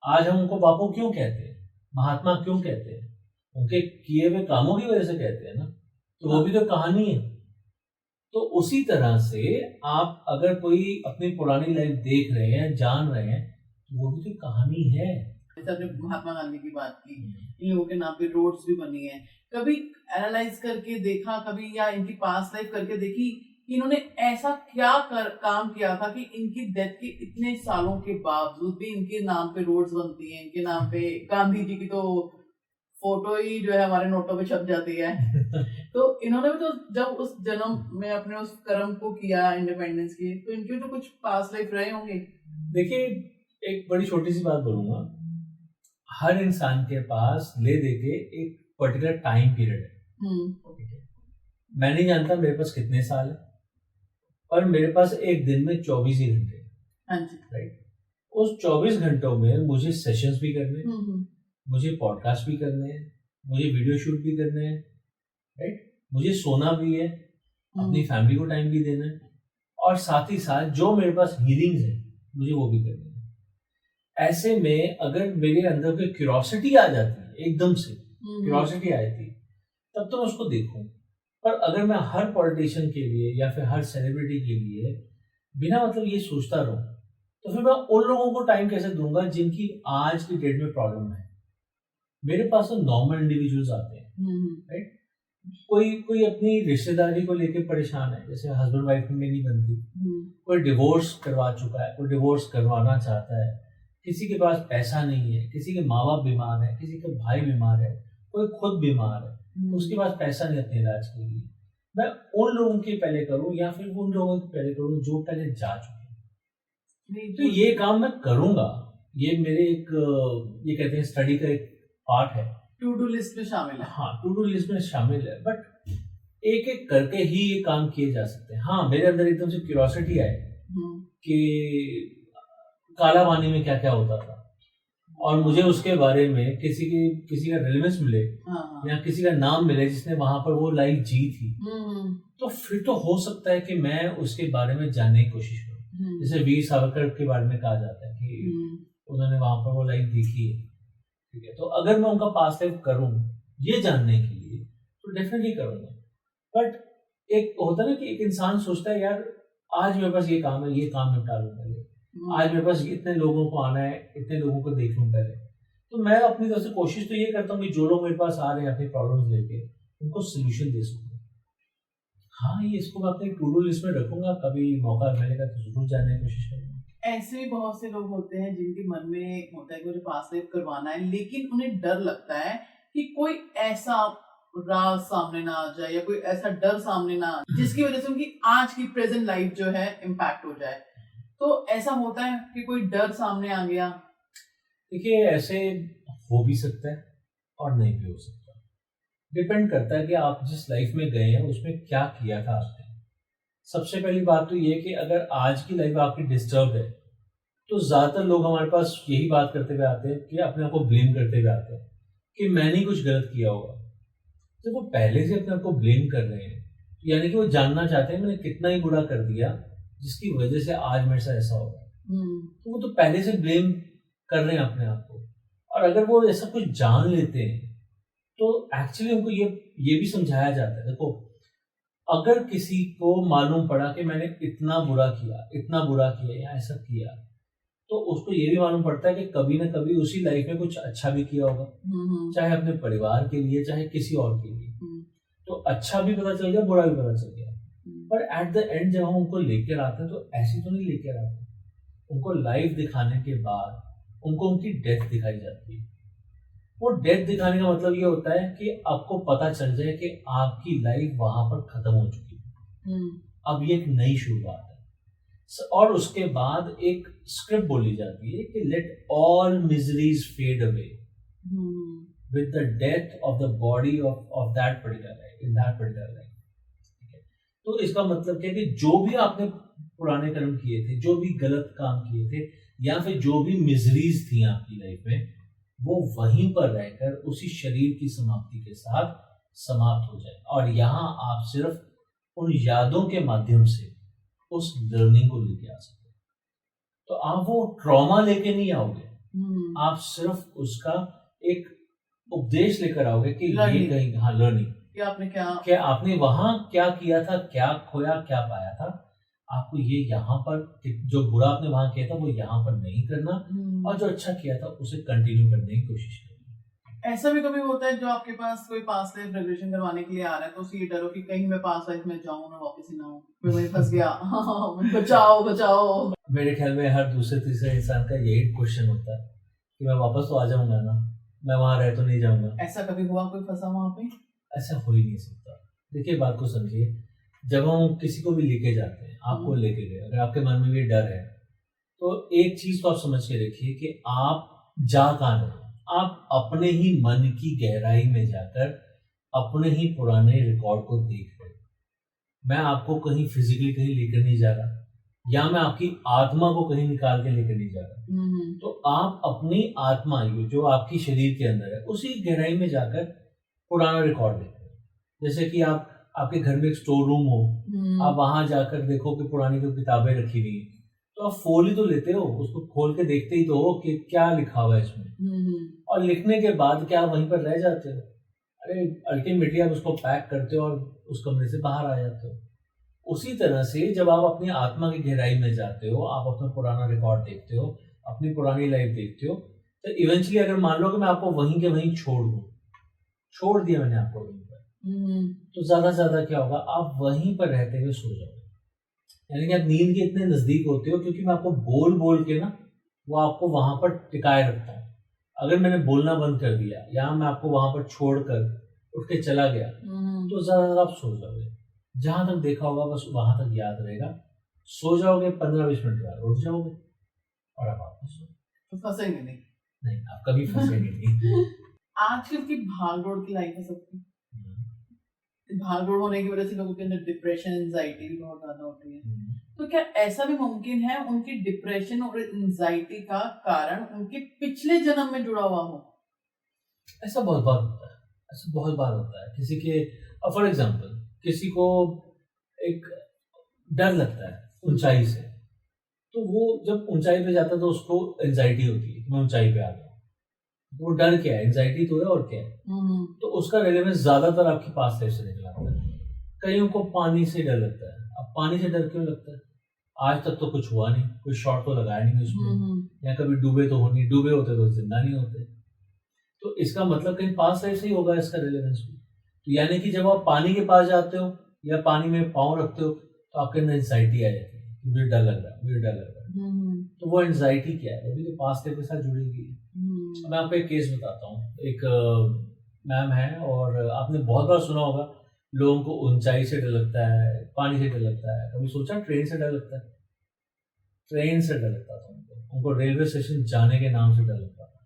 Speaker 2: आज हम उनको बापू क्यों कहते हैं, महात्मा क्यों कहते हैं? उनके किए हुए कामों की वजह से कहते हैं ना, तो वो भी तो कहानी है। तो उसी तरह से आप अगर कोई अपनी पुरानी लाइफ देख रहे हैं, जान रहे हैं, तो वो भी तो कहानी है।
Speaker 1: जैसे आपने महात्मा गांधी की बात की, इन लोगों के नाम पे रोड्स भी बनी है। कभी एनालाइज करके देखा कभी, या इनकी पास्ट लाइफ करके देखी कि इन्होंने ऐसा क्या काम किया था कि इनकी डेथ के इतने सालों के बावजूद भी इनके नाम पे रोड्स बनती हैं, इनके नाम पे गांधी जी की तो फोटो ही जो है हमारे नोटों पे छप जाती है। तो इन्होंने भी तो जब उस जन्म में अपने उस कर्म को किया इंडिपेंडेंस की, तो इनके भी तो कुछ पास्ट लाइफ रहे होंगे।
Speaker 2: देखिए, एक बड़ी छोटी सी बात बोलूंगा, हर इंसान के पास ले दे के एक पर्टिकुलर टाइम पीरियड है। मैं नहीं जानता मेरे पास कितने साल है, पर मेरे पास एक दिन में 24 ही घंटे।
Speaker 1: हाँ जी,
Speaker 2: राइट। उस 24 घंटों में मुझे सेशंस भी करने हैं, मुझे पॉडकास्ट भी करने हैं, मुझे वीडियो शूट भी करने हैं, राइट, मुझे सोना भी है, अपनी फैमिली को टाइम भी देना है, और साथ ही साथ जो मेरे पास हीलिंग्स है मुझे वो भी करनी है। ऐसे में अगर मेरे अंदर कोई क्यूरियोसिटी आ जाती है, एकदम से क्यूरियोसिटी आई थी, तब तो मैं उसको देखूं। पर अगर मैं हर पॉलिटिशियन के लिए या फिर हर सेलिब्रिटी के लिए बिना मतलब ये सोचता रहूं, तो फिर मैं उन लोगों को टाइम कैसे दूंगा जिनकी आज की डेट में प्रॉब्लम है? मेरे पास तो नॉर्मल इंडिविजुअल्स आते हैं, राइट। कोई अपनी रिश्तेदारी को लेकर परेशान है, जैसे हस्बैंड वाइफ में नहीं बनती, कोई डिवोर्स करवा चुका है, कोई डिवोर्स करवाना चाहता है, किसी के पास पैसा नहीं है, किसी के माँ बाप बीमार है, किसी का भाई बीमार है, कोई खुद बीमार है, उसके पास पैसा नहीं अपने इलाज के लिए। मैं उन लोगों के पहले करूं या फिर उन लोगों के पहले करूं जो पहले जा चुके हैं। तो ये काम मैं करूंगा, ये मेरे एक ये कहते हैं स्टडी का एक पार्ट है,
Speaker 1: टू डू लिस्ट में शामिल है।
Speaker 2: हाँ, टू डू लिस्ट में शामिल है, बट एक एक करके ही ये काम किए जा सकते हैं। हाँ, मेरे अंदर एकदम से क्यूरियोसिटी आई कि काला पानी में क्या क्या होता था, और मुझे उसके बारे में किसी का रेलेवेंस मिले, या किसी का नाम मिले जिसने वहां पर वो लाइफ जी थी, तो फिर तो हो सकता है कि मैं उसके बारे में जानने की कोशिश करूं। जैसे वीर सावरकर के बारे में कहा जाता है कि उन्होंने वहां पर वो लाइफ देखी है, ठीक है, तो अगर मैं उनका पास्ट लाइफ करूं ये जानने के लिए तो डेफिनेटली करूंगा। बट एक होता है ना कि एक इंसान सोचता है यार आज मेरे पास ये काम है, ये काम निपटा लूं पहले, आज मेरे पास इतने लोगों को आना है, इतने लोगों को देख लूं पहले। तो मैं अपनी तरफ से कोशिश तो ये करता हूँ कि जो लोग मेरे पास आ रहे हैं अपनी प्रॉब्लम्स लेके, उनको सोल्यूशन दे सकूं। हाँ, ये इसको मैं अपनी टू डू लिस्ट में रखूंगा, कभी मौका मिलेगा तो जरूर जानने की कोशिश करूंगा।
Speaker 1: ऐसे भी बहुत से लोग होते हैं जिनके मन में होता है कि मुझे पास्ट लाइफ करवाना है, लेकिन उन्हें डर लगता है कि कोई ऐसा राज सामने ना आ जाए, या कोई ऐसा डर सामने ना आ जाए जिसकी वजह से उनकी आज की प्रेजेंट लाइफ जो है इम्पैक्ट हो जाए। तो ऐसा होता है कि कोई डर सामने आ गया?
Speaker 2: देखिए, ऐसे हो भी सकता है और नहीं भी हो सकता, डिपेंड करता है कि आप जिस लाइफ में गए हैं उसमें क्या किया था आपने। सबसे पहली बात तो ये कि अगर आज की लाइफ आपकी डिस्टर्ब है, तो ज्यादातर लोग हमारे पास यही बात करते हुए आते हैं कि अपने आप को ब्लेम करते हुए आते हैं कि मैंने ही कुछ गलत किया होगा। तो वो पहले से अपने आप को ब्लेम कर रहे हैं, यानी कि वो जानना चाहते हैं मैंने कितना ही बुरा कर दिया जिसकी वजह से आज मेरे साथ ऐसा होगा। तो वो तो पहले से ब्लेम कर रहे हैं अपने आप को। और अगर वो ऐसा कुछ जान लेते हैं तो एक्चुअली उनको ये भी समझाया जाता है, देखो अगर किसी को मालूम पड़ा कि मैंने इतना बुरा किया या ऐसा किया, तो उसको ये भी मालूम पड़ता है कि कभी ना कभी उसी लाइफ में कुछ अच्छा भी किया होगा, चाहे अपने परिवार के लिए चाहे किसी और के लिए। तो अच्छा भी पता चल गया, बुरा भी पता चल गया। पर एट द एंड जब हम उनको लेकर आते हैं तो ऐसे तो नहीं लेकर आते, उनको लाइफ दिखाने के बाद उनको उनकी डेथ दिखाई जाती है। वो डेथ दिखाने का मतलब ये होता है कि आपको पता चल जाए कि आपकी लाइफ वहां पर खत्म हो चुकी है, अब ये एक नई शुरुआत है। और उसके बाद एक स्क्रिप्ट बोली जाती है कि let all miseries fade away with the death of the body of that particular life in that particular life. ठीक है? तो इसका मतलब क्या है कि जो भी आपने पुराने कर्म किए थे, जो भी गलत काम किए थे, या फिर जो भी मिजरीज थी आपकी लाइफ में, वो वहीं पर रहकर उसी शरीर की समाप्ति के साथ समाप्त हो जाए, और यहाँ आप सिर्फ उन यादों के माध्यम से उस लर्निंग को लेके आ सकते हैं। तो आप वो ट्रॉमा लेके नहीं आओगे, आप सिर्फ उसका एक उपदेश लेकर आओगे कि ये कहीं, हाँ, लर्निंग, कि आपने वहां क्या किया था, क्या खोया, क्या पाया था। आपको ये यहाँ पर जो बुरा आपने वहां किया था वो यहाँ पर नहीं करना, और जो अच्छा किया था उसे कंटिन्यू करने की कोशिश करनी।
Speaker 1: ऐसा भी कभी होता है जो आपके पास कोई पास्ट लाइफ रिग्रेशन करवाने के लिए आ रहा है, तो उसे ये डरो कि कहीं मैं पास्ट लाइफ में जाऊं, मैं वापस ही ना आऊं, मैं वहीं फंस गया, बचाओ बचाओ।
Speaker 2: मेरे ख्याल में हर दूसरे तीसरे इंसान का यही क्वेश्चन होता है कि मैं वापस तो आ जाऊंगा ना, मैं वहां रह तो नहीं जाऊंगा।
Speaker 1: ऐसा कभी हुआ कोई फंसा वहां पे?
Speaker 2: ऐसा हो ही नहीं सकता। देखिए, बात को समझिए, जब हम किसी को भी लेके जाते हैं, आपको लेके गए, अगर आपके मन में भी डर है, तो एक चीज तो आप समझ के रखिए कि आप जा कहाँ रहे हैं। आप अपने ही मन की गहराई में जाकर अपने ही पुराने रिकॉर्ड को देख रहे हैं। मैं आपको कहीं फिजिकली कहीं लेकर नहीं जा रहा, या मैं आपकी आत्मा को कहीं निकाल के लेकर नहीं जा रहा। तो आप अपनी आत्मा, जो आपकी शरीर के अंदर है, उसी गहराई में जाकर पुराना रिकॉर्ड देख रहे हैं। जैसे कि आपके घर में एक स्टोर रूम हो, आप वहां जाकर देखो कि पुरानी जो किताबें रखी हुई, तो आप फोल ही तो लेते हो, उसको खोल के देखते ही तो हो कि क्या लिखा हुआ है इसमें, और लिखने के बाद क्या वहीं पर रह जाते हो? अरे अल्टीमेटली आप उसको पैक करते हो और उस कमरे से बाहर आ जाते हो। उसी तरह से जब आप अपनी आत्मा की गहराई में जाते हो, आप अपना पुराना रिकॉर्ड देखते हो, अपनी पुरानी लाइफ देखते हो, तो इवेंचुअली अगर मान लो कि मैं आपको वहीं के वहीं छोड़ दिया मैंने आपको वहीं पर, तो ज्यादा से ज्यादा क्या होगा, आप वहीं पर रहते हुए सो जाओगे। यानी कि आप नींद के इतने नजदीक होते हो, क्योंकि मैं आपको बोल के ना वो आपको वहां पर टिकाए रखता हूँ। अगर मैंने बोलना बंद कर दिया, या मैं आपको वहां पर छोड़कर उठ के चला गया, तो ज्यादा आप सो जाओगे। जहां तक देखा होगा बस वहां तक याद रहेगा। सो जाओगे, 15-20 मिनट बाद उठ जाओगे और आप वापस सो।
Speaker 1: तो फंसेंगे नहीं,
Speaker 2: आप कभी फंसेंगे नहीं।
Speaker 1: आजकल की भागदौड़ की लाइफ है सबकी, भागदौड़ होने की वजह से लोगों के अंदर डिप्रेशन, एंजाइटी भी बहुत ज्यादा होती है। तो क्या ऐसा भी मुमकिन है उनकी डिप्रेशन और एंजाइटी का कारण उनके पिछले जन्म में जुड़ा हुआ हो?
Speaker 2: ऐसा बहुत बार होता है, ऐसा बहुत बार होता है। किसी के, फॉर एग्जाम्पल, किसी को एक डर लगता है ऊंचाई से, तो वो जब ऊंचाई पे जाता है तो उसको एंजाइटी होती है कि मैं ऊंचाई पे आ गया। वो डर क्या है? एंजाइटी तो है, और क्या है? तो उसका रेलेवेंस ज्यादातर आपकी पास्ट लाइफ से निकल आता है। कईयों को पानी से डर लगता है। अब पानी से डर क्यों लगता है? आज तक तो कुछ हुआ नहीं, कोई शॉट तो लगाया नहीं उसमें, या कभी डूबे तो हो नहीं, डूबे होते तो जिंदा नहीं होते। तो इसका मतलब कहीं पास्ट लाइफ से ही होगा इसका रेलेवेंस भी। तो यानी कि जब आप पानी के पास जाते हो या पानी में पाँव रखते हो, तो आपके अंदर एंजाइटी आ जाती है, मुझे डर लग रहा है, मुझे डर लग रहा है। तो वो एंजाइटी क्या है? अभी तो पास्ट लाइफ के साथ जुड़ी हुई है। मैं आपको एक केस बताता हूँ। एक मैम है, और आपने बहुत बार सुना होगा, लोगों को ऊंचाई से डर लगता है, पानी से डर लगता है। कभी सोचा ट्रेन से डर लगता है? ट्रेन से डर लगता था उनको रेलवे स्टेशन जाने के नाम से डर लगता था।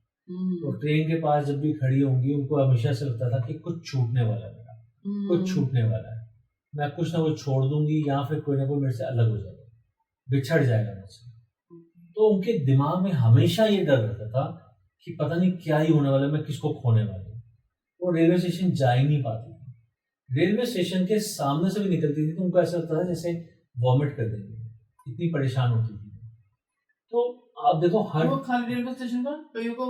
Speaker 2: तो ट्रेन के पास जब भी खड़ी होंगी, उनको हमेशा से लगता था कि कुछ छूटने वाला है, मेरा कुछ छूटने वाला है, मैं कुछ ना कुछ छोड़ दूंगी, या फिर कोई ना कोई मेरे से अलग हो जाएगा, बिछड़ जाएगा मुझसे। तो उनके दिमाग में हमेशा ये डर रहता था कि पता नहीं क्या ही होने वाला है, मैं किसको खोने वाली हूँ। वो रेलवे स्टेशन जा ही नहीं पाती थी। रेलवे स्टेशन के सामने से भी निकलती थी तो उनको ऐसा लगता था जैसे वॉमिट कर देंगे, इतनी परेशान होती थी। तो आप देखो, हर
Speaker 1: खाली रेलवे स्टेशन पर कईयों को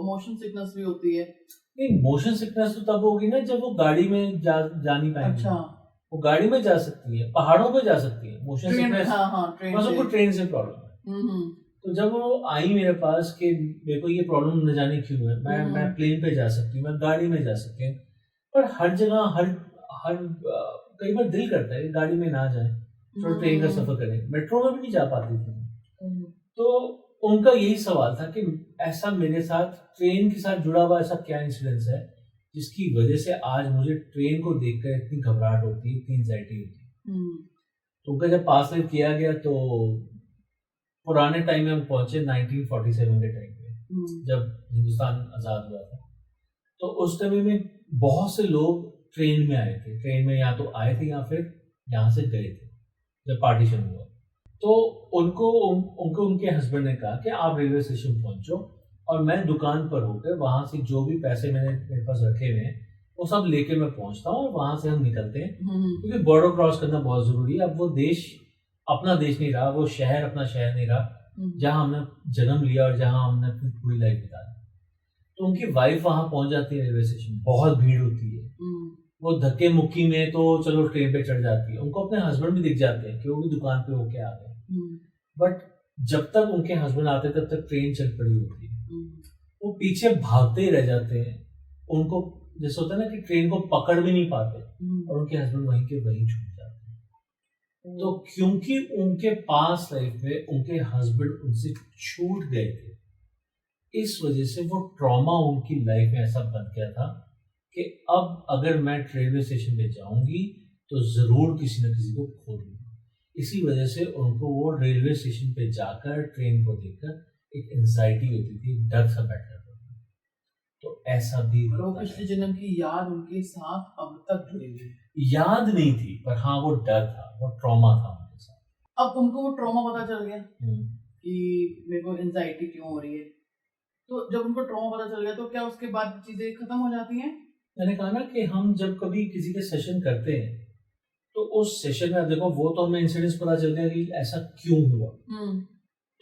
Speaker 1: मोशन सिकनेस भी होती है।
Speaker 2: नहीं, मोशन सिकनेस तो तब होगी ना जब वो गाड़ी में जा नहीं पाएंगे।
Speaker 1: अच्छा,
Speaker 2: वो गाड़ी में जा सकती है, पहाड़ों पे जा सकती है। मोशन सिकनेस बस उनको ट्रेन से प्रॉब्लम है। तो जब वो आई मेरे पास कि मेरे को ये प्रॉब्लम न जाने क्यों है, मैं प्लेन पे जा सकती हूँ, मैं गाड़ी में जा सकती हूँ, पर हर जगह हर कई बार दिल करता है कि गाड़ी में ना जाए, तो ट्रेन का सफर करें। मेट्रो में भी नहीं जा पाती थी। तो उनका यही सवाल था कि ऐसा मेरे साथ ट्रेन के साथ जुड़ा हुआ ऐसा क्या इंसिडेंस है जिसकी वजह से आज मुझे ट्रेन को देखकर इतनी घबराहट होती है, इतनी एंजाइटी होती है। तो उनका जब पास लाइफ किया गया तो पुराने टाइम में हम पहुंचे 1947 के टाइम पे, जब हिंदुस्तान आज़ाद हुआ था। तो उस टाइम में बहुत से लोग ट्रेन में आए थे, ट्रेन में या तो आए थे या फिर यहाँ से गए थे जब पार्टीशन हुआ। तो उनको उनके हस्बैंड ने कहा कि आप रेलवे स्टेशन पहुंचो और मैं दुकान पर होकर वहां से जो भी पैसे मेरे पास रखे हुए हैं वो सब लेके मैं पहुंचता हूँ और वहां से हम निकलते हैं, क्योंकि बॉर्डर क्रॉस करना बहुत जरूरी है। अब वो देश अपना देश नहीं रहा, वो शहर अपना शहर नहीं रहा जहाँ हमने जन्म लिया और जहाँ हमने अपनी पूरी लाइफ बिताई। तो उनकी वाइफ वहां पहुंच जाती है रेलवे स्टेशन, बहुत भीड़ होती है, वो धक्के मुक्की में तो चलो ट्रेन पे चढ़ जाती है, उनको अपने हस्बैंड भी दिख जाते हैं कि वो भी दुकान पे होके आ गए। बट जब तक उनके हस्बैंड आते तब तक ट्रेन चल पड़ी होती है, वो पीछे भागते ही रह जाते हैं। उनको जैसे होता है ना कि ट्रेन को पकड़ भी नहीं पाते और उनके हस्बैंड वहीं के वहीं छूट जाते हैं। तो क्योंकि उनके पास लाइफ में उनके हस्बैंड उनसे छूट गए थे, इस वजह से वो ट्रॉमा उनकी लाइफ में ऐसा बन गया था कि अब अगर मैं रेलवे स्टेशन पे जाऊंगी तो जरूर किसी न किसी को खो दूंगी। इसी वजह से उनको वो रेलवे स्टेशन पे जाकर ट्रेन को देखकर एक एंजाइटी होती थी, डर सा बैठ जाता था। तो ऐसा भी
Speaker 1: वो पिछले जन्म की याद उनके साथ अब तक जुड़ी हुई है।
Speaker 2: याद नहीं थी, पर हाँ वो डर था, वो ट्रॉमा था उनके साथ।
Speaker 1: अब उनको वो ट्रॉमा पता चल गया कि मेरे को एंजाइटी क्यों हो रही है। तो जब उनको ट्रॉमा पता चल गया तो क्या उसके बाद चीजें खत्म हो जाती हैं?
Speaker 2: मैंने कहा ना कि हम जब कभी किसी के सेशन करते हैं तो उस सेशन में आप देखो, वो तो हमें इंसिडेंट्स पता चल गया कि ऐसा क्यों हुआ,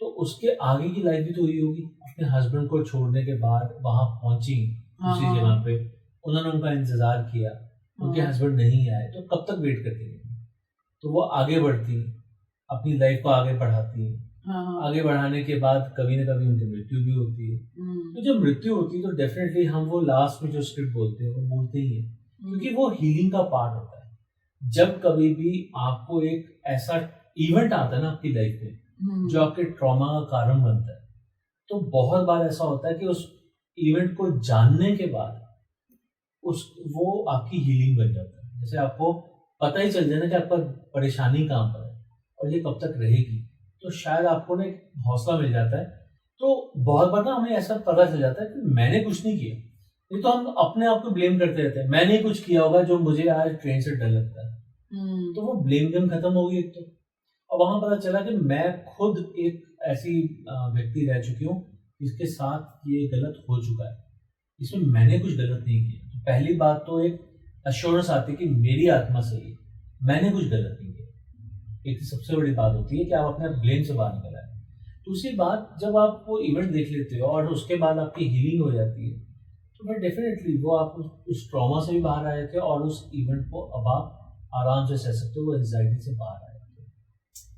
Speaker 2: तो उसके आगे की लाइफ भी तो हुई होगी। अपने हस्बैंड को छोड़ने के बाद वहां पहुंची दूसरी जगह पे, उन्होंने उनका इंतजार किया, उनके हस्बैंड नहीं आए, तो कब तक वेट करती है? तो वो आगे बढ़ती, अपनी लाइफ को आगे बढ़ाती है। आगे बढ़ाने के बाद कभी ना कभी उनकी मृत्यु भी होती है। तो जब मृत्यु होती है तो डेफिनेटली हम वो लास्ट में जो स्क्रिप्ट बोलते हैं वो बोलते ही हैं, क्योंकि वो हीलिंग का पार्ट होता है। जब कभी भी आपको एक ऐसा इवेंट आता है ना आपकी लाइफ में जो आपके ट्रॉमा का कारण बनता है, तो बहुत बार ऐसा होता है कि उस इवेंट को जानने के बाद वो आपकी हीलिंग बन जाता है। जैसे आपको पता ही चल जाए ना कि आपका परेशानी कहाँ पर है और ये कब तक रहेगी, तो शायद आपको ना एक हौसला मिल जाता है। तो बहुत बार ना हमें ऐसा पता चल जाता है कि मैंने कुछ नहीं किया, ये तो हम अपने आप को ब्लेम करते रहते हैं, मैंने कुछ किया होगा जो मुझे आज ट्रेन से डर लगता है। तो वो ब्लेम गेम खत्म हो गई एक तो। और वहां पता चला कि मैं खुद एक ऐसी व्यक्ति रह चुकी हूँ जिसके साथ ये गलत हो चुका है, इसमें मैंने कुछ गलत नहीं किया। तो पहली बात तो एक अश्योरेंस आती है कि मेरी आत्मा सही है, मैंने कुछ गलत नहीं किया। एक सबसे बड़ी बात होती है कि आप अपने ब्लेम से बाहर निकल आए। दूसरी बात, जब आप वो इवेंट देख लेते हो और उसके बाद आपकी हीलिंग हो जाती है, तो फिर डेफिनेटली वो आप उस ट्रॉमा से भी बाहर आए थे और उस इवेंट को अब आप आराम से सह सकते हो, वो एंजाइटी से बाहर आए थे।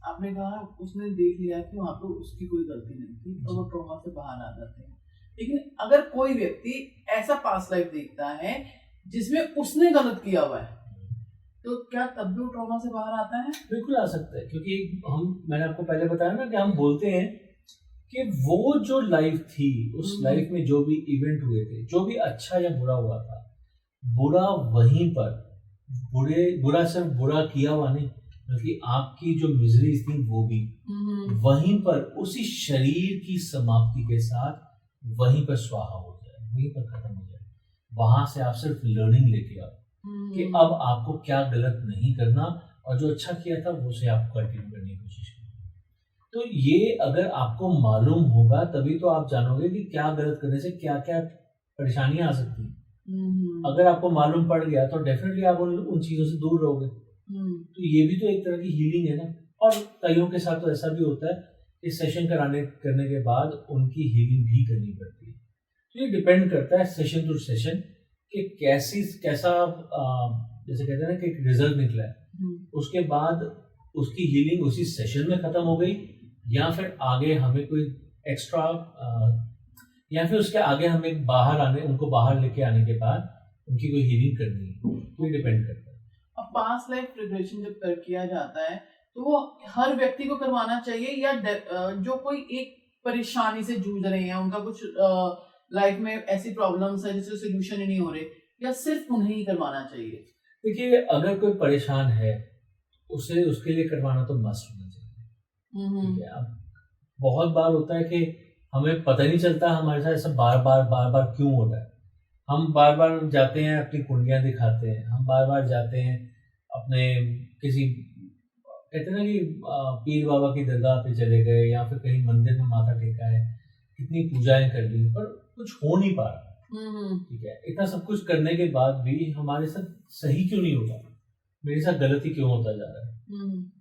Speaker 2: आपने कहा उसने देख लिया कि वहाँ पे उसकी कोई गलती नहीं थी तो वो ट्रॉमा से बाहर आ जाते हैं।
Speaker 1: लेकिन अगर कोई व्यक्ति ऐसा पास्ट लाइफ देखता है जिसमें उसने गलत किया हुआ है, तो क्या तब भी वो ट्रॉमा से बाहर आता है?
Speaker 2: बिल्कुल आ सकता है, क्योंकि मैंने आपको पहले बताया ना कि हम बोलते हैं कि वो जो लाइफ थी, उस लाइफ में जो भी इवेंट हुए थे, जो भी अच्छा या बुरा हुआ था, बुरा वहीं पर, बुरा सिर्फ बुरा किया हुआ नहीं, बल्कि आपकी जो मिजरीज थी वो भी वहीं पर उसी शरीर की समाप्ति के साथ वहीं पर स्वाहा हो जाए, वहीं पर खत्म हो जाए। वहां से आप सिर्फ लर्निंग लेके आओ कि अब आपको क्या गलत नहीं करना और जो अच्छा किया था वो से आप कंटिन्यू करने की कोशिश करें। तो ये अगर आपको मालूम होगा तभी तो आप जानोगे कि क्या गलत करने से क्या क्या परेशानियां आ सकती हैं। अगर आपको मालूम पड़ गया तो डेफिनेटली आप उन चीजों से दूर रहोगे। तो ये भी तो एक तरह की हीलिंग है ना। और कईयों के साथ तो ऐसा भी होता है कि सेशन करने के बाद उनकी हीलिंग भी करनी पड़ती है। तो ये डिपेंड करता है सेशन टू सेशन कि कैसा जैसे कहते हैं ना कि एक रिजल्ट निकला है, उसके बाद उसकी हीलिंग उसी सेशन में खत्म हो गई या फिर आगे हमें कोई एक्स्ट्रा या फिर उसके आगे हमें उनको बाहर लेके आने के बाद उनकी कोई हीलिंग करनी है। तो ये डिपेंड करता है।
Speaker 1: अब पास्ट लाइफ रिग्रेशन जब किया जाता है तो वो हर व्यक्ति को करवाना चाहिए या जो कोई एक परेशानी से जूझ रहे हैं, उनका कुछ लाइफ में ऐसी प्रॉब्लम्स है जिससे सोल्यूशन ही नहीं हो रहे, या सिर्फ उन्हें ही करवाना चाहिए?
Speaker 2: देखिए, अगर कोई परेशान है उसे उसके लिए करवाना तो मस्ट होना चाहिए। ठीक है, अब बहुत बार होता है कि हमें पता नहीं चलता हमारे साथ ऐसा बार बार क्यों हो रहा है। हम बार बार जाते हैं, अपनी कुंडलियां दिखाते हैं, हम बार बार जाते हैं अपने किसी, कहते हैं ना कि पीर बाबा की दरगाह पे चले गए या फिर कहीं मंदिर में माथा टेका है, कितनी पूजाएं कर ली, पर कुछ हो नहीं पा रहा। ठीक है, इतना सब कुछ करने के बाद भी हमारे साथ सही क्यों नहीं होता, मेरे साथ गलती क्यों होता जा रहा है।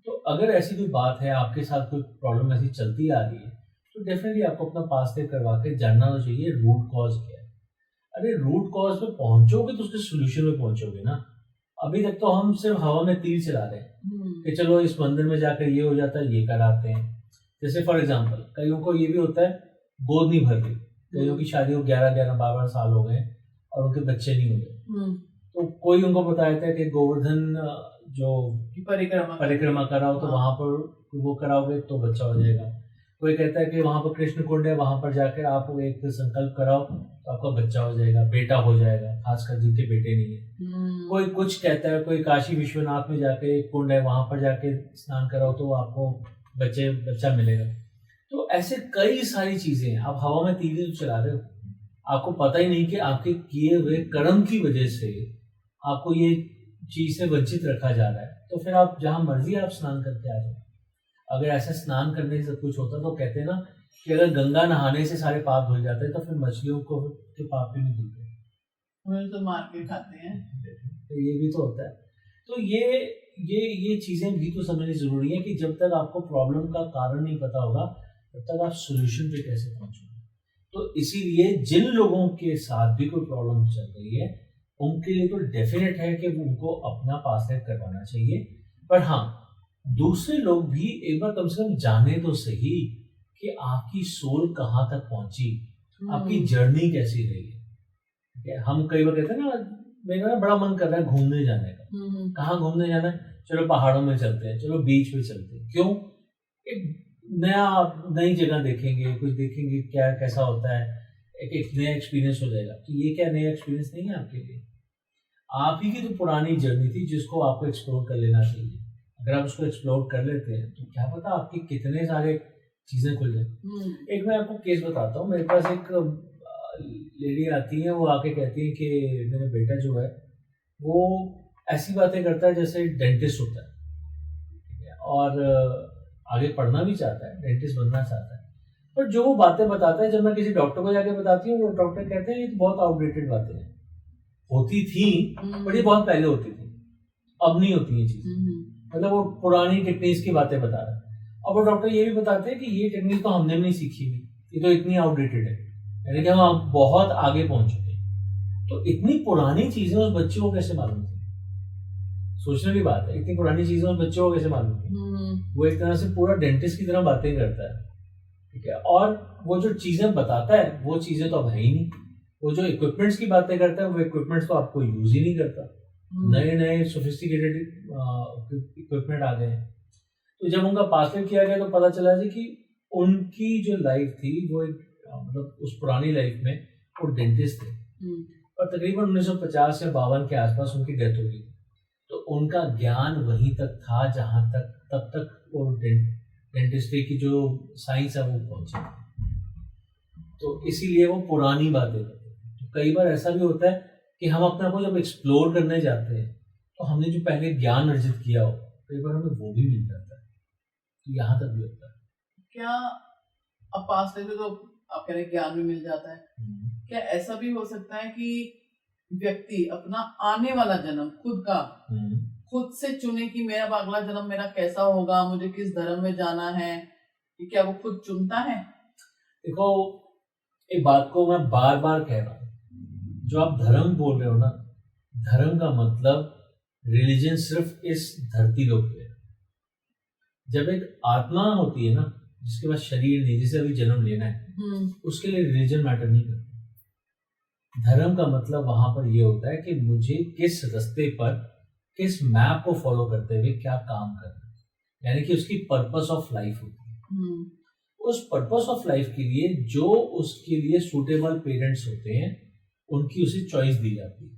Speaker 2: तो अगर ऐसी कोई बात है, आपके साथ कोई प्रॉब्लम ऐसी चलती आ रही है, तो डेफिनेटली आपको अपना पास टेक करवा के जानना तो चाहिए रूट कॉज क्या है। अरे रूट कॉज पे पहुंचोगे तो उसके सोल्यूशन में पहुंचोगे ना। अभी तक तो हम सिर्फ हवा में तीर चला रहे हैं कि चलो इस मंदिर में जाकर ये हो जाता है, ये कराते हैं। जैसे फॉर एग्जांपल कईयों को ये भी होता है गोद नहीं भर रही, कईयों की शादी को 11-12 साल हो गए और उनके बच्चे नहीं हो गए, तो कोई उनको बताया था कि गोवर्धन जो परिक्रमा कराओ तो वहां पर वो कराओगे तो बच्चा हो जाएगा। कोई कहता है कि वहां पर कृष्ण कुंड है, वहां पर जाकर आप एक संकल्प कराओ तो आपका बच्चा हो जाएगा, बेटा हो जाएगा, खासकर जिनके बेटे नहीं है। कोई कुछ कहता है, कोई काशी विश्वनाथ में जाके एक कुंड है, वहां पर जाके स्नान कराओ तो आपको बच्चा मिलेगा। तो ऐसे कई सारी चीजें हैं, आप हवा में तीर चला रहे हो, आपको पता ही नहीं कि आपके किए हुए कर्म की वजह से आपको ये चीज से वंचित रखा जा रहा है। तो फिर आप जहां मर्जी आप स्नान करके आ जाओ। अगर ऐसा स्नान करने से सब कुछ होता तो कहते हैं ना कि अगर गंगा नहाने से सारे पाप धुल जाते हैं तो फिर मछलियों को के पाप भी नहीं धुलते,
Speaker 1: उन्हें तो मार के खाते हैं।
Speaker 2: तो ये भी तो होता है। तो ये चीजें भी तो समझनी जरूरी है कि जब तक आपको प्रॉब्लम का कारण नहीं पता होगा तब तक आप सोल्यूशन पे कैसे पहुंचोगे। तो इसीलिए जिन लोगों के साथ भी कोई प्रॉब्लम चल रही है उनके लिए तो डेफिनेट है कि उनको अपना पास करवाना चाहिए। पर हाँ, दूसरे लोग भी एक बार कम से कम जाने तो सही कि आपकी सोल कहाँ तक पहुंची, आपकी जर्नी कैसी रही है। हम कई बार कहते हैं ना, मेरा ना बड़ा मन कर रहा है घूमने जाने का। कहाँ घूमने जाना है? चलो पहाड़ों में चलते हैं, चलो बीच पे चलते हैं। क्यों? एक नई जगह देखेंगे, कुछ देखेंगे क्या कैसा होता है, एक नया एक्सपीरियंस हो जाएगा। तो ये क्या नया एक्सपीरियंस नहीं है आपके लिए, आप ही की तो पुरानी जर्नी थी जिसको आपको एक्सप्लोर कर लेना चाहिए। अगर आप उसको एक्सप्लोर कर लेते हैं तो क्या पता आपके कितने सारे चीजें खुल जाए। एक मैं आपको केस बताता हूँ। मेरे पास एक लेडी आती है, वो आके कहती है कि मेरा बेटा जो है वो ऐसी बातें करता है जैसे डेंटिस्ट होता है और आगे पढ़ना भी चाहता है, डेंटिस्ट बनना चाहता है, पर जो वो बातें बताता है जब मैं किसी डॉक्टर को जाके बताती हूँ वो डॉक्टर कहते हैं ये तो बहुत आउटडेटेड बातें हैं, होती थी पर ये बहुत पहले होती थी, अब नहीं होती ये चीजें। मतलब वो पुरानी टेक्निक्स की बातें बता रहा है। और वो डॉक्टर ये भी बताते हैं कि ये टेक्निक तो हमने भी नहीं सीखी हुई, ये तो इतनी आउटडेटेड है, यानी कि हम बहुत आगे पहुंच चुके हैं। तो इतनी पुरानी चीजें उस बच्चे को कैसे मालूम थी? सोचने की बात है, इतनी पुरानी चीजें उस बच्चे को कैसे मालूम थी? वो एक तरह से पूरा डेंटिस्ट की तरह बातें करता है, ठीक है। और वो जो चीजें बताता है वो चीजें तो अब है ही नहीं। वो जो इक्विपमेंट्स की बातें करता है वो इक्विपमेंट्स तो आपको यूज ही नहीं करता। नए सोफिस्टिकेटेड इक्विपमेंट आ गए हैं। तो जब उनका पासवर्ड किया गया तो पता चला जी कि उनकी जो लाइफ थी वो एक मतलब उस पुरानी लाइफ में वो डेंटिस्ट थे और तकरीबन 1950 या 52 के आसपास उनकी डेथ हो गई। तो उनका ज्ञान वहीं तक था जहां तक तब तक वो डेंटिस्ट्री की जो साइंस है वो पहुंची। तो इसीलिए वो पुरानी बातें करते हैं। तो कई बार ऐसा भी होता है कि हम अपने को जब एक्सप्लोर करने जाते हैं तो हमने जो पहले ज्ञान अर्जित किया हो कई बार हमें वो भी मिल जाता है। तो यहाँ तक भी होता है।
Speaker 1: क्या अब पास लेते तो आप कह रहे ज्ञान भी मिल जाता है, क्या ऐसा भी हो सकता है कि व्यक्ति अपना आने वाला जन्म खुद से चुने कि मेरा अगला जन्म मेरा कैसा होगा, मुझे किस धर्म में जाना है, क्या वो खुद चुनता है?
Speaker 2: देखो, एक बात को मैं बार बार कह रहा हूँ, जो आप धर्म बोल रहे हो ना, धर्म का मतलब रिलीजन सिर्फ इस धरती लोक पे। जब एक आत्मा होती है ना जिसके पास शरीर नहीं, जिसे अभी जन्म लेना है, उसके लिए रिलीजन मैटर नहीं करता। धर्म का मतलब वहां पर यह होता है कि मुझे किस रास्ते पर, किस मैप को फॉलो करते हुए क्या काम करना है, यानी कि उसकी पर्पस ऑफ लाइफ होती है। उस पर्पस ऑफ लाइफ के लिए जो उसके लिए सूटेबल पेरेंट्स होते हैं उनकी उसे चॉइस दी जाती है।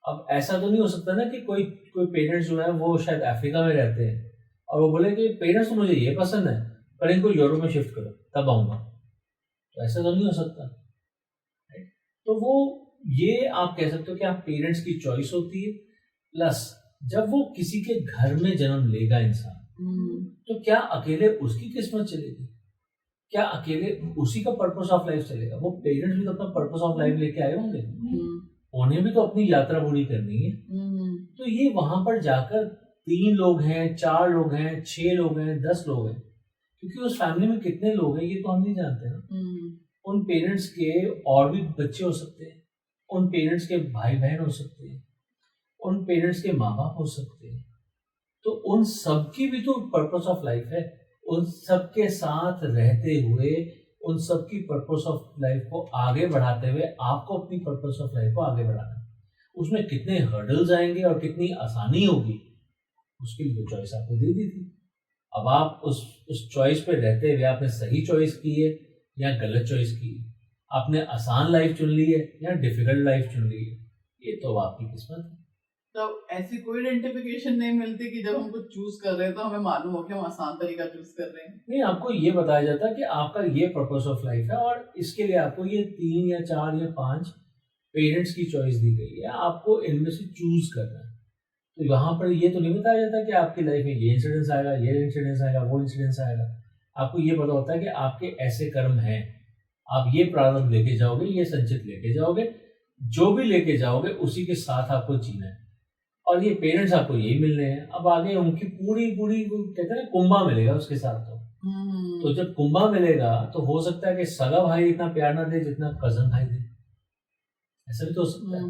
Speaker 2: अब ऐसा तो नहीं हो सकता ना कि कोई कोई पेरेंट्स जो है वो शायद अफ्रीका में रहते हैं और वो बोले कि पेरेंट्स तो मुझे ये पसंद है पर इनको यूरोप में शिफ्ट करो तब आऊंगा, तो ऐसा तो नहीं हो सकता। right? तो वो ये आप कह सकते हो कि आप पेरेंट्स की चॉइस होती है। प्लस जब वो किसी के घर में जन्म लेगा इंसान, तो क्या अकेले उसकी किस्मत चलेगी? क्या अकेले उसी का पर्पस ऑफ लाइफ चलेगा? वो पेरेंट्स भी तो अपना पर्पस ऑफ लाइफ लेके आए होंगे, उन्हें भी तो अपनी यात्रा पूरी करनी है। तो ये वहां पर जाकर 3 लोग हैं, 4 लोग हैं, 6 लोग हैं, 10 लोग हैं, क्योंकि उस फैमिली में कितने लोग हैं ये तो हम नहीं जानते ना। उन पेरेंट्स के और भी बच्चे हो सकते हैं, उन पेरेंट्स के भाई बहन हो सकते हैं, उन पेरेंट्स के माँ बाप हो सकते हैं। तो उन सबकी भी तो पर्पस ऑफ लाइफ है। उन सबके साथ रहते हुए उन सबकी पर्पस ऑफ लाइफ को आगे बढ़ाते हुए आपको अपनी पर्पस ऑफ लाइफ को आगे बढ़ाना है। उसमें कितने हर्डल्स आएंगे और कितनी आसानी होगी उसके लिए चॉइस आपको दे दी थी। अब आप उस चॉइस पे रहते हुए आपने सही चॉइस की है या गलत चॉइस की है, आपने आसान लाइफ चुन ली है या डिफिकल्ट लाइफ चुन ली है, ये तो आपकी किस्मत है।
Speaker 1: तो ऐसी कोई आइडेंटिफिकेशन नहीं मिलती कि जब हम कुछ चूज कर रहे हैं तो हमें मालूम हो कि हम आसान तरीका चूज कर रहे हैं?
Speaker 2: नहीं, आपको ये बताया जाता है कि आपका ये पर्पस ऑफ लाइफ है और इसके लिए आपको ये 3 या 4 या 5 पेरेंट्स की चॉइस दी गई है, आपको इनमें से चूज करना है। तो यहाँ पर ये तो नहीं बताया जाता कि आपकी लाइफ में ये इंसिडेंस आएगा, ये इंसिडेंस आएगा, वो इंसिडेंस आएगा। आपको ये पता होता है कि आपके ऐसे कर्म हैं, आप ये प्रारब्ध लेके जाओगे, ये संचित लेके जाओगे, जो भी लेके जाओगे उसी के साथ आपको जीना है। और ये पेरेंट्स आपको यही मिलने हैं। अब आगे उनकी पूरी कहते हैं कुंभा मिलेगा उसके साथ। तो जब कुंभा मिलेगा तो हो सकता है कि सगा भाई इतना प्यार ना दे जितना कजन भाई दे, ऐसा भी तो हो सकता है।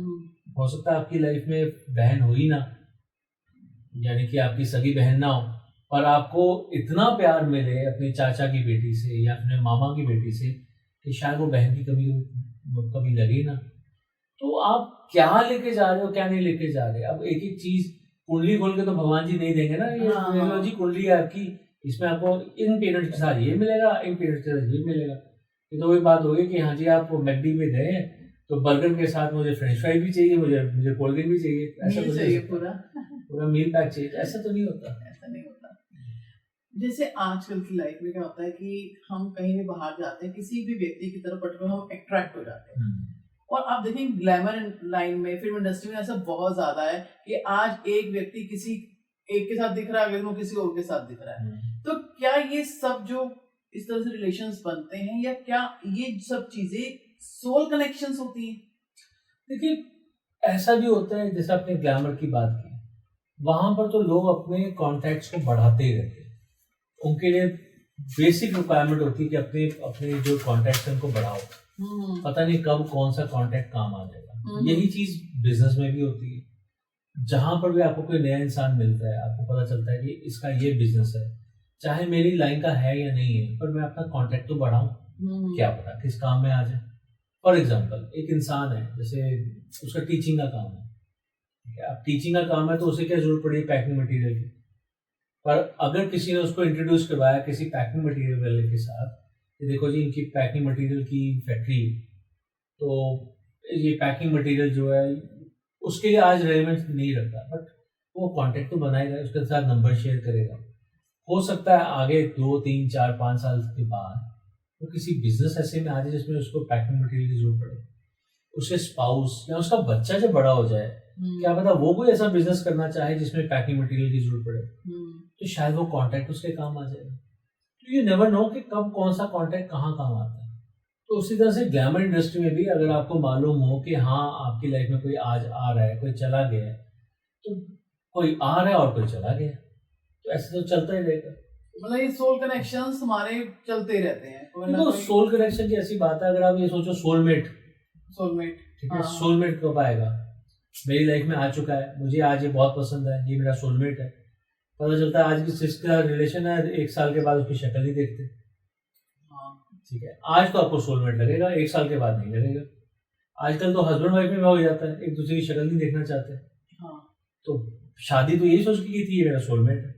Speaker 2: हो सकता है आपकी लाइफ में बहन हुई ना, यानी कि आपकी सगी बहन ना हो, पर आपको इतना प्यार मिले अपने चाचा की बेटी से या अपने मामा की बेटी से कि शायद वो बहन की कभी लगी ना। तो आप क्या लेके जा रहे हो, क्या नहीं लेके जा रहे। अब एक एक चीज कुंडली खोल के तो भगवान जी नहीं देंगे ना। ये जी कुंडली है आपकी, इसमें आपको इन पेरेंट्स के साथ ये मिलेगा, इन पेरेंट्स के साथ ये मिलेगा। ये तो वही बात होगी कि हाँ जी आप मैकडी में गए तो बर्गर के साथ मुझे फ्रेंच फ्राई भी चाहिए, मुझे कोल्ड ड्रिंक भी चाहिए, ऐसा तो चाहिए, पूरा मील पैक चाहिए। ऐसा तो नहीं होता,
Speaker 1: ऐसा नहीं होता। जैसे आजकल की लाइफ में क्या होता है कि हम कहीं भी बाहर जाते हैं, किसी भी व्यक्ति की तरफ पर्टिकुलर हम अट्रैक्ट हो जाते हैं। और आप देखेंगे ग्लैमर लाइन में, फिल्म इंडस्ट्री में ऐसा बहुत ज्यादा है कि आज एक व्यक्ति किसी एक के साथ दिख रहा है, अगले दिन वो किसी और के साथ दिख रहा है। तो क्या ये सब जो इस तरह से रिलेशंस बनते हैं, या क्या ये सब चीजें सोल कनेक्शंस होती हैं?
Speaker 2: देखिए ऐसा भी होता है, जैसे आपने ग्लैमर की बात की, वहां पर तो लोग अपने कॉन्टैक्ट्स को बढ़ाते ही रहते हैं। उनके लिए बेसिक रिक्वायरमेंट होती है कि अपने अपने जो कॉन्टैक्ट्स हैं उनको बढ़ाओ। पता नहीं कब कौन सा कॉन्टैक्ट काम आ जाएगा। यही चीज बिजनेस में भी होती है। जहां पर भी आपको कोई नया इंसान मिलता है, आपको पता चलता है कि इसका ये बिजनेस है, चाहे मेरी लाइन का है या नहीं है, पर मैं अपना कॉन्टैक्ट तो बढ़ाऊं, क्या पता किस काम में आ जाए। फॉर एग्जाम्पल एक इंसान है, जैसे उसका टीचिंग का काम है, ठीक है। अब टीचिंग का काम है तो उसे क्या जरूरत पड़ी पैकिंग मटेरियल की, पर अगर किसी ने उसको इंट्रोड्यूस करवाया किसी पैकिंग मटेरियल वाले के साथ, देखो जी इनकी पैकिंग मटेरियल की फैक्ट्री, तो ये पैकिंग मटेरियल जो है उसके लिए आज रेलेवेंस नहीं रखता, बट वो कांटेक्ट तो बनाएगा, उसके साथ नंबर शेयर करेगा। हो सकता है आगे 2, 3, 4, 5 साल के बाद वो किसी बिजनेस ऐसे में आ जाए जिसमें उसको पैकिंग मटेरियल की जरूरत पड़े। उसके स्पाउस या उसका बच्चा जब बड़ा हो जाए, क्या पता वो कोई ऐसा बिजनेस करना चाहे जिसमें पैकिंग मटेरियल की जरूरत पड़े, तो शायद वो कांटेक्ट उसके काम आ जाएगा। तो यू नेवर नो कि कब कौन सा कांटेक्ट कहाँ काम आता है। तो उसी तरह से ग्लैमर इंडस्ट्री में भी अगर आपको मालूम हो कि हाँ आपकी लाइफ में कोई आज आ रहा है, कोई चला गया है, तो कोई आ रहा है और कोई चला गया, तो ऐसे तो चलता ही रहेगा।
Speaker 1: मतलब ये सोल कनेक्शंस हमारे चलते रहते हैं।
Speaker 2: तो सोल कनेक्शन की ऐसी बात है, अगर आप ये सोचो सोलमेट, ठीक है, सोलमेट कब आएगा? मेरी लाइफ में आ चुका है, मुझे आज ये बहुत पसंद है, ये मेरा सोलमेट है। पता चलता है आज जिसका रिलेशन है 1 साल के बाद उसकी शक्ल नहीं देखते, ठीक है। आज तो आपको सोलमेट लगेगा, 1 साल के बाद नहीं लगेगा। आजकल तो हस्बैंड वाइफ में हो जाता है, एक दूसरे की शक्ल नहीं देखना चाहते। तो शादी तो यही सोच के की थी ये मेरा सोलमेट है।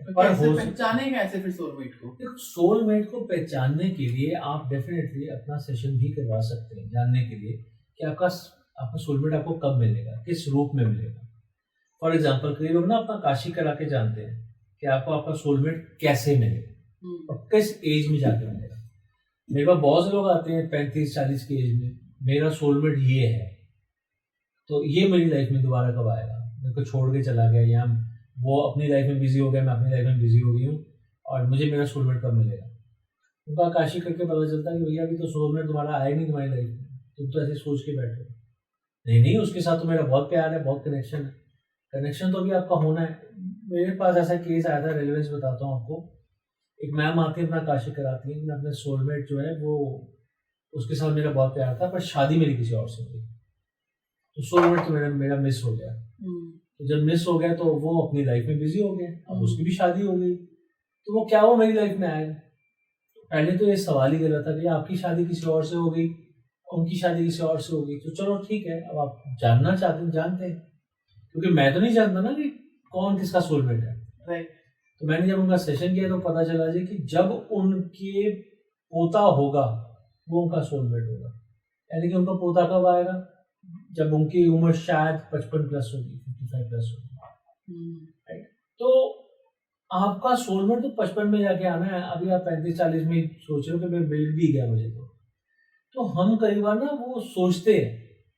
Speaker 1: पर पहचाने कैसे फिर सोलमेट को?
Speaker 2: देखो सोलमेट को पहचानने के लिए आप डेफिनेटली अपना सेशन भी करवा सकते हैं, जानने के लिए कि आपका आपका सोलमेट आपको कब मिलेगा, किस रूप में मिलेगा। फॉर एग्जाम्पल कई लोग ना अपना काशी करा के जानते हैं कि आपको आपका सोलमेट कैसे मिलेगा और किस एज में जाके मिलेगा। मेरे पास बहुत से लोग आते हैं 35-40 की एज में, मेरा सोलमेट ये है, तो ये मेरी लाइफ में दोबारा कब आएगा, मेरे को छोड़ के चला गया, या वो अपनी लाइफ में बिजी हो गया, मैं अपनी लाइफ में बिजी हो गई हूँ, और मुझे मेरा सोलमेट कब मिलेगा। उनका काशी करके पता चलता है कि भैया अभी तो सोलमेट तुम्हारा आया नहीं तुम्हारी लाइफ में, तुम तो ऐसे सोच के बैठे हो। नहीं, उसके साथ तो मेरा बहुत प्यार है, बहुत कनेक्शन है। कनेक्शन तो अभी आपका होना है। मेरे पास ऐसा केस आया था, रेलेवेंस बताता हूँ आपको। एक मैम आती है, अपना काशी कराती है, मैं अपने सोलमेट जो है वो, उसके साथ मेरा बहुत प्यार था, पर शादी मेरी किसी और से हो गई, तो सोलमेट तो मेरा मिस हो गया। तो जब मिस हो गया तो वो अपनी लाइफ में बिजी हो गया, अब उसकी भी शादी हो गई, तो वो क्या वो मेरी लाइफ में आएगा। पहले तो ये सवाल ही गलत था कि आपकी शादी किसी और से हो गई, उनकी शादी किसी और से हो गई, तो चलो ठीक है, अब आप जानना चाहते हैं जानते हैं, क्योंकि मैं तो नहीं जानता ना कि कौन किसका सोलमेट है।
Speaker 1: राइट।
Speaker 2: तो मैंने जब उनका सेशन किया तो पता चला जी कि जब उनके पोता होगा वो उनका सोलमेट होगा। यानी कि उनका पोता कब आएगा, जब उनकी उम्र शायद 55 प्लस होगी, 55 प्लस होगी। राइट। तो आपका सोलमेट तो 55 में जाके आना है, अभी आप 35-40 में सोच रहे हो कि मैं मिल भी गया मुझे। तो हम कई बार ना वो सोचते हैं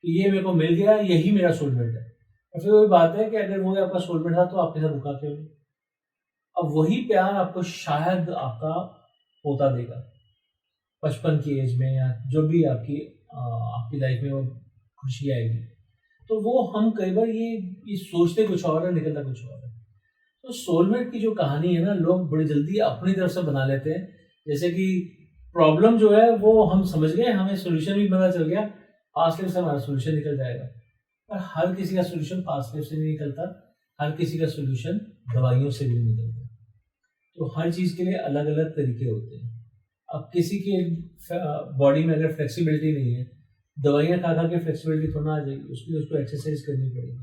Speaker 2: कि ये मेरे को मिल गया, यही मेरा सोलमेट है, और फिर वही बात है कि अगर वो आपका सोलमेट था तो आपके साथ रुका क्यों नहीं। अब वही प्यार आपको शायद आपका पोता देगा 55 की एज में, या जो भी आपकी लाइफ में वो खुशी आएगी। तो वो हम कई बार ये सोचते कुछ और है, निकलता कुछ और है। तो सोलमेट की जो कहानी है ना, लोग बड़ी जल्दी अपनी तरफ से बना लेते हैं, जैसे कि प्रॉब्लम जो है वो हम समझ गए, हमें सोल्यूशन भी पता चल गया, पास्ट लाइफ से हमारा सोल्यूशन निकल जाएगा। पर हर किसी का सोल्यूशन पास्ट लाइफ से नहीं निकलता, हर किसी का सोल्यूशन दवाइयों से भी नहीं निकलता। तो हर चीज के लिए अलग अलग तरीके होते हैं। अब किसी के बॉडी में अगर फ्लेक्सिबिलिटी नहीं है, दवाइयाँ खा के फ्लेक्सिबिलिटी थोड़ा आ जाएगी, उसके लिए उसको एक्सरसाइज करनी पड़ेगी,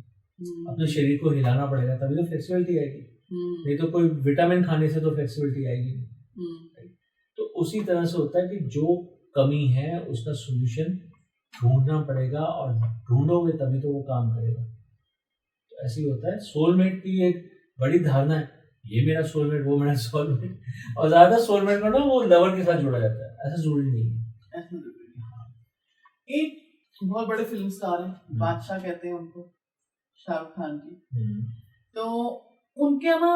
Speaker 2: अपने शरीर को हिलाना पड़ेगा, तभी तो फ्लेक्सिबिलिटी आएगी। नहीं तो कोई विटामिन खाने से तो फ्लेक्सिबिलिटी आएगी नहीं। तो उसी तरह से होता है कि जो कमी है उसका सोल्यूशन ढूंढना पड़ेगा, और ढूंढोगे तभी तो वो काम करेगा। तो ऐसे ही होता है। सोलमेट की एक बड़ी धारणा है, ये मेरा सोलमेट, वो मेरा सोलमेट, और ज्यादा सोलमेट को ना वो लवर के साथ जोड़ा जाता है, ऐसा जरूरी नहीं है।
Speaker 1: एक बहुत बड़े फिल्म स्टार है, बादशाह कहते हैं उनको, शाहरुख खान जी। तो उनके ना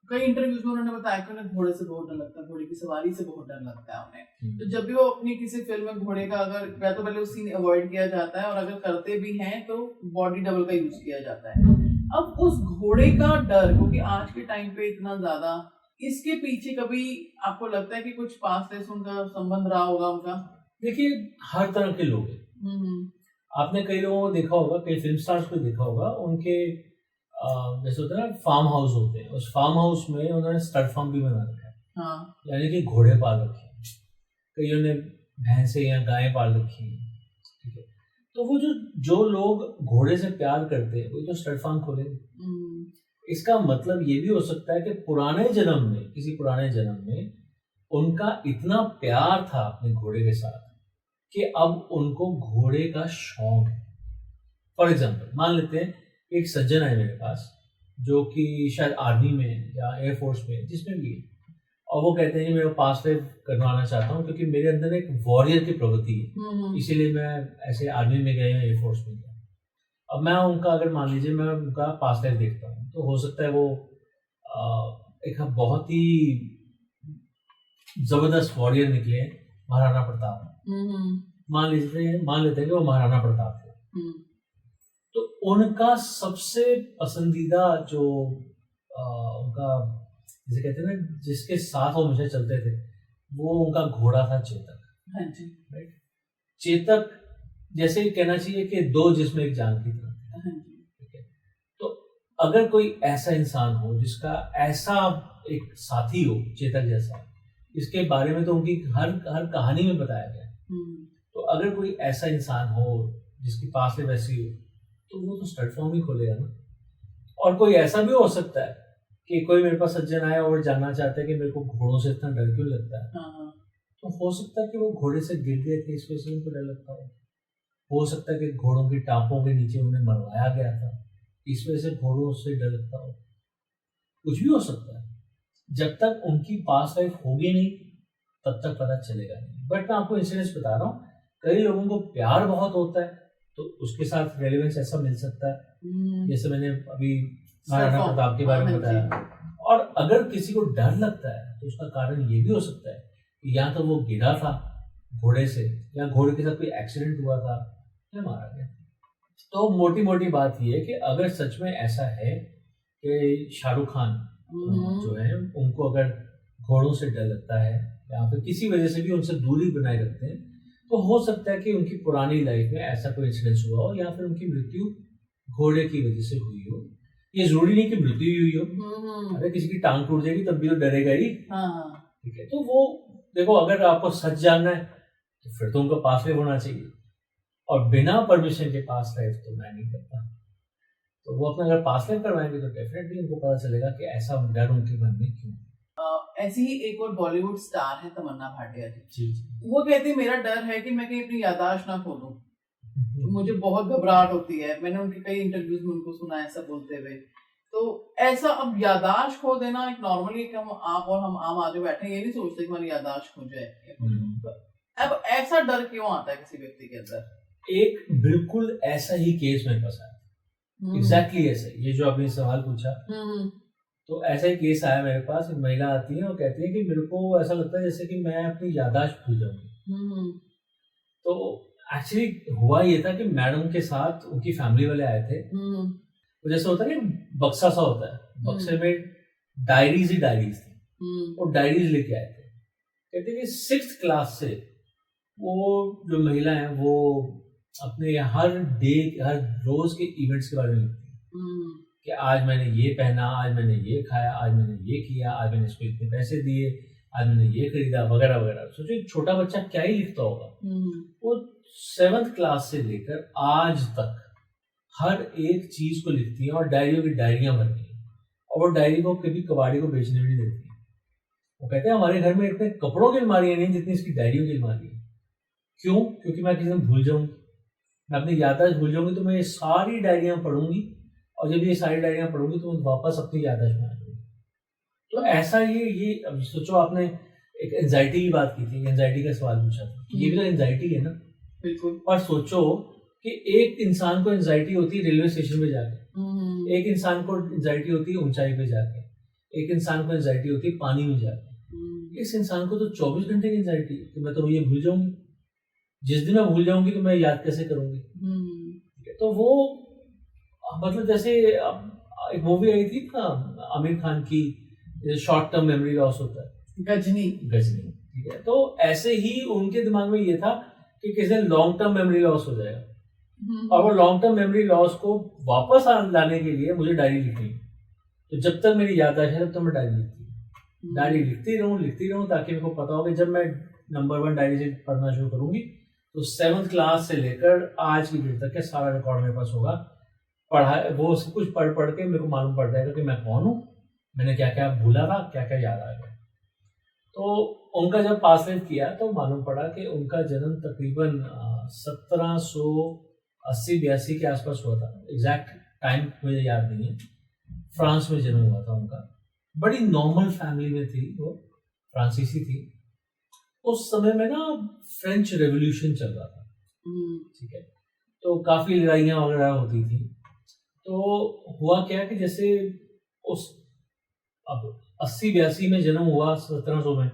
Speaker 1: कई इंटरव्यूज में उन्होंने बताया कि उन्हें घोड़े से बहुत डर लगता है, घोड़े की सवारी से बहुत डर लगता है उन्हें। तो जब भी वो अपनी किसी फिल्म में घोड़े का अगर या तो पहले उस सीन अवॉइड किया जाता है, और अगर करते भी हैं तो बॉडी डबल का यूज किया जाता है। अब उस घोड़े का डर, क्योंकि आज के टाइम पे इतना ज्यादा, इसके पीछे कभी आपको लगता है कि कुछ पास्ट लाइफ उनका संबंध रहा होगा उनका?
Speaker 2: देखिए, हर तरह के लोग हैं। आपने कई लोगों को देखा होगा, कई फिल्म स्टार्स को देखा होगा, उनके जैसे होता है ना फार्म हाउस होते हैं, उस फार्म हाउस में उन्होंने स्टड फार्म भी बना रखा है।
Speaker 1: हाँ।
Speaker 2: यानी कि घोड़े पाल रखे हैं, कईयों ने भैंसे या गायें पाल रखी हैं। ठीक है, तो वो जो लोग घोड़े से प्यार करते हैं वो तो स्टड फार्म खोलेंगे। इसका मतलब ये भी हो सकता है कि पुराने जन्म में, किसी पुराने जन्म में उनका इतना प्यार था अपने घोड़े के साथ कि अब उनको घोड़े का शौक है। फॉर एग्जाम्पल मान लेते हैं एक सज्जन है मेरे पास, जो कि शायद आर्मी में या एयरफोर्स में, जिसमें भी है, और वो कहते हैं कि मैं पास्ट लाइफ करवाना चाहता हूँ क्योंकि मेरे अंदर एक वॉरियर की प्रवृत्ति है, इसीलिए मैं ऐसे आर्मी में गया, एयरफोर्स में गया। अब मैं उनका, अगर मान लीजिए मैं उनका पास्ट लाइफ देखता हूँ, तो हो सकता है वो एक बहुत ही जबरदस्त वॉरियर निकले, महाराणा प्रताप। मान लेते हैं कि वो महाराणा प्रताप थे। तो उनका सबसे पसंदीदा जो उनका, जैसे कहते हैं ना, जिसके साथ वो हमेशा चलते थे, वो उनका घोड़ा था चेतक।
Speaker 1: हाँ जी।
Speaker 2: राइट। चेतक जैसे कहना चाहिए कि दो जिस्म एक जान की तरह।
Speaker 1: हाँ जी।
Speaker 2: ठीक है, तो अगर कोई ऐसा इंसान हो जिसका ऐसा एक साथी हो चेतक जैसा, इसके बारे में तो उनकी हर कहानी में बताया गया है। तो अगर कोई ऐसा इंसान हो जिसकी पास में वैसी हो, तो वो तो स्टड फार्म ही खोलेगा ना। और कोई ऐसा भी हो सकता है कि कोई मेरे पास सज्जन आया और जानना चाहता है कि मेरे को घोड़ों से इतना डर क्यों लगता है। तो हो सकता है कि वो घोड़े से गिर गए थे, इस वजह से उनको डर लगता हो। हो सकता है कि घोड़ों की टापों के नीचे उन्हें मरवाया गया था, इस वजह से घोड़ों से डर लगता हो, कुछ भी हो सकता है। जब तक उनकी पास्ट लाइफ होगी नहीं तब तक पता चलेगा नहीं। बट मैं आपको इंसिडेंस बता रहा हूँ, कई लोगों को प्यार बहुत होता है तो उसके साथ रेलेवेंस ऐसा मिल सकता है, जैसे मैंने अभी महाराणा प्रताप के बारे में बताया। और अगर किसी को डर लगता है तो उसका कारण ये भी हो सकता है कि या तो वो गिरा था घोड़े से, या घोड़े के साथ कोई एक्सीडेंट हुआ था, या मारा गया। तो मोटी मोटी बात ये है कि अगर सच में ऐसा है कि शाहरुख खान जो है उनको अगर घोड़ों से डर लगता है या फिर किसी वजह से भी उनसे दूरी बनाए रखते हैं, तो हो सकता है कि उनकी पुरानी लाइफ में ऐसा कोई इंसिडेंस हुआ हो या फिर उनकी मृत्यु घोड़े की वजह से हुई हो। ये जरूरी नहीं कि मृत्यु हुई हो, अगर किसी की टांग टूट जाएगी तब भी तो डरेगा ही। ठीक है, तो वो देखो, अगर आपको सच जानना है तो फिर तो उनका पास लाइफ होना चाहिए, और बिना परमिशन के पास लाइफ तो मैं नहीं करता। तो वो अपना अगर पास लाइफ करवाएंगे तो डेफिनेटली उनको पता चलेगा कि ऐसा डर उनके मन में क्यों।
Speaker 1: ऐसी ही एक और बॉलीवुड स्टार है तमन्ना भाटिया
Speaker 2: जी।
Speaker 1: वो कहती है मेरा डर है कि मैं कहीं अपनी याददाश्त ना खो दूं, मुझे बहुत घबराहट होती है। मैंने उनके कई इंटरव्यूज में उनको सुना ऐसा बोलते हुए। तो ऐसा अब याददाश्त खो देना एक नॉर्मली कि हम आम आदमी बैठे ये नहीं सोचते कि हमारी याददाश्त खो जाए। अब ऐसा डर क्यों आता है किसी व्यक्ति के अंदर?
Speaker 2: एक बिल्कुल ऐसा ही केस मेरे पास आया, एग्जैक्टली ऐसा, ये जो आपने सवाल पूछा, तो ऐसा ही केस आया मेरे पास। एक महिला आती है और कहती है कि मेरे को ऐसा लगता है जैसे कि मैं अपनी याददाश्त भूल जाऊंगी। तो एक्चुअली हुआ ये था कि मैडम के साथ उनकी फैमिली वाले आए थे। तो जैसे होता है ना, बक्सा सा होता है, बक्से में डायरीज ही डायरीज थी, और डायरीज लेके आए थे। कहते हैं कि 6th क्लास से वो जो महिला है वो अपने हर रोज के इवेंट्स के बारे में लिखती है कि आज मैंने ये पहना, आज मैंने ये खाया, आज मैंने ये किया, आज मैंने इसको इतने पैसे दिए, आज मैंने ये खरीदा, वगैरह वगैरह। सोचो एक छोटा बच्चा क्या ही लिखता होगा। वो 7th क्लास से लेकर आज तक हर एक चीज को लिखती है, और डायरियों की डायरियां भरती है, और वो डायरी को कभी कबाड़ी को बेचने भी नहीं देती। वो कहते हैं हमारे घर में इतने कपड़ों की अलमारियां नहीं जितनी इसकी डायरियों की अलमारी है। क्यों? क्योंकि मैं किसी दिन भूल जाऊंगी, मैं अपनी याददाश्त भूल जाऊंगी, तो मैं ये सारी डायरियां पढ़ूंगी, और जब ये सारी डायरियां पढ़ूंगी तो मैं वापस अपनी याददाश्त में आ जाऊंगी। तो ऐसा ये अब सोचो, आपने एक एंजाइटी की बात की थी, एंजाइटी का सवाल पूछा था, ये भी तो एंजाइटी है ना।
Speaker 1: बिल्कुल।
Speaker 2: और सोचो कि एक इंसान को एंजाइटी होती है रेलवे स्टेशन पे जाके, एक इंसान को एंजाइटी होती है ऊंचाई पे जाके, एक इंसान को एंजाइटी होती है पानी में जाके। इस इंसान को तो 24 घंटे की एंजाइटी है कि मैं तो ये भूल जाऊंगी, जिस दिन मैं भूल जाऊंगी तो मैं याद कैसे करूंगी। तो वो मतलब जैसे एक मूवी आई थी ना आमिर खान की, शॉर्ट टर्म मेमोरी लॉस होता है,
Speaker 1: गजनी।
Speaker 2: ठीक है, तो ऐसे ही उनके दिमाग में ये था कि किसी दिन लॉन्ग टर्म मेमोरी लॉस हो जाएगा, और वो लॉन्ग टर्म मेमोरी लॉस को वापस लाने के लिए मुझे डायरी लिखनी है। तो जब तक मेरी याददाश्त है तब तक मैं डायरी लिखती रहूं ताकि मेरे को पता हो कि जब मैं नंबर 1 डायरी से पढ़ना शुरू करूंगी तो 7th क्लास से लेकर आज की डेट तक का सारा रिकॉर्ड मेरे पास होगा। वो सब कुछ पढ़ के मेरे को मालूम पड़ जाएगा कि मैं कौन हूँ, मैंने क्या क्या भूला था, क्या क्या याद आ गया। तो उनका जब पास लाइफ किया तो मालूम पड़ा कि उनका जन्म तकरीबन 1780-82 के आसपास हुआ था। एग्जैक्ट टाइम मुझे याद नहीं है। फ्रांस में जन्म हुआ था उनका। बड़ी नॉर्मल फैमिली में थी वो, फ्रांसीसी थी। उस समय में ना फ्रेंच रेवोल्यूशन चल रहा था, ठीक है, तो काफी लड़ाइयाँ वगैरह होती थी। तो हुआ क्या कि जैसे उस अब 80-82 में जन्म हुआ 1700 में,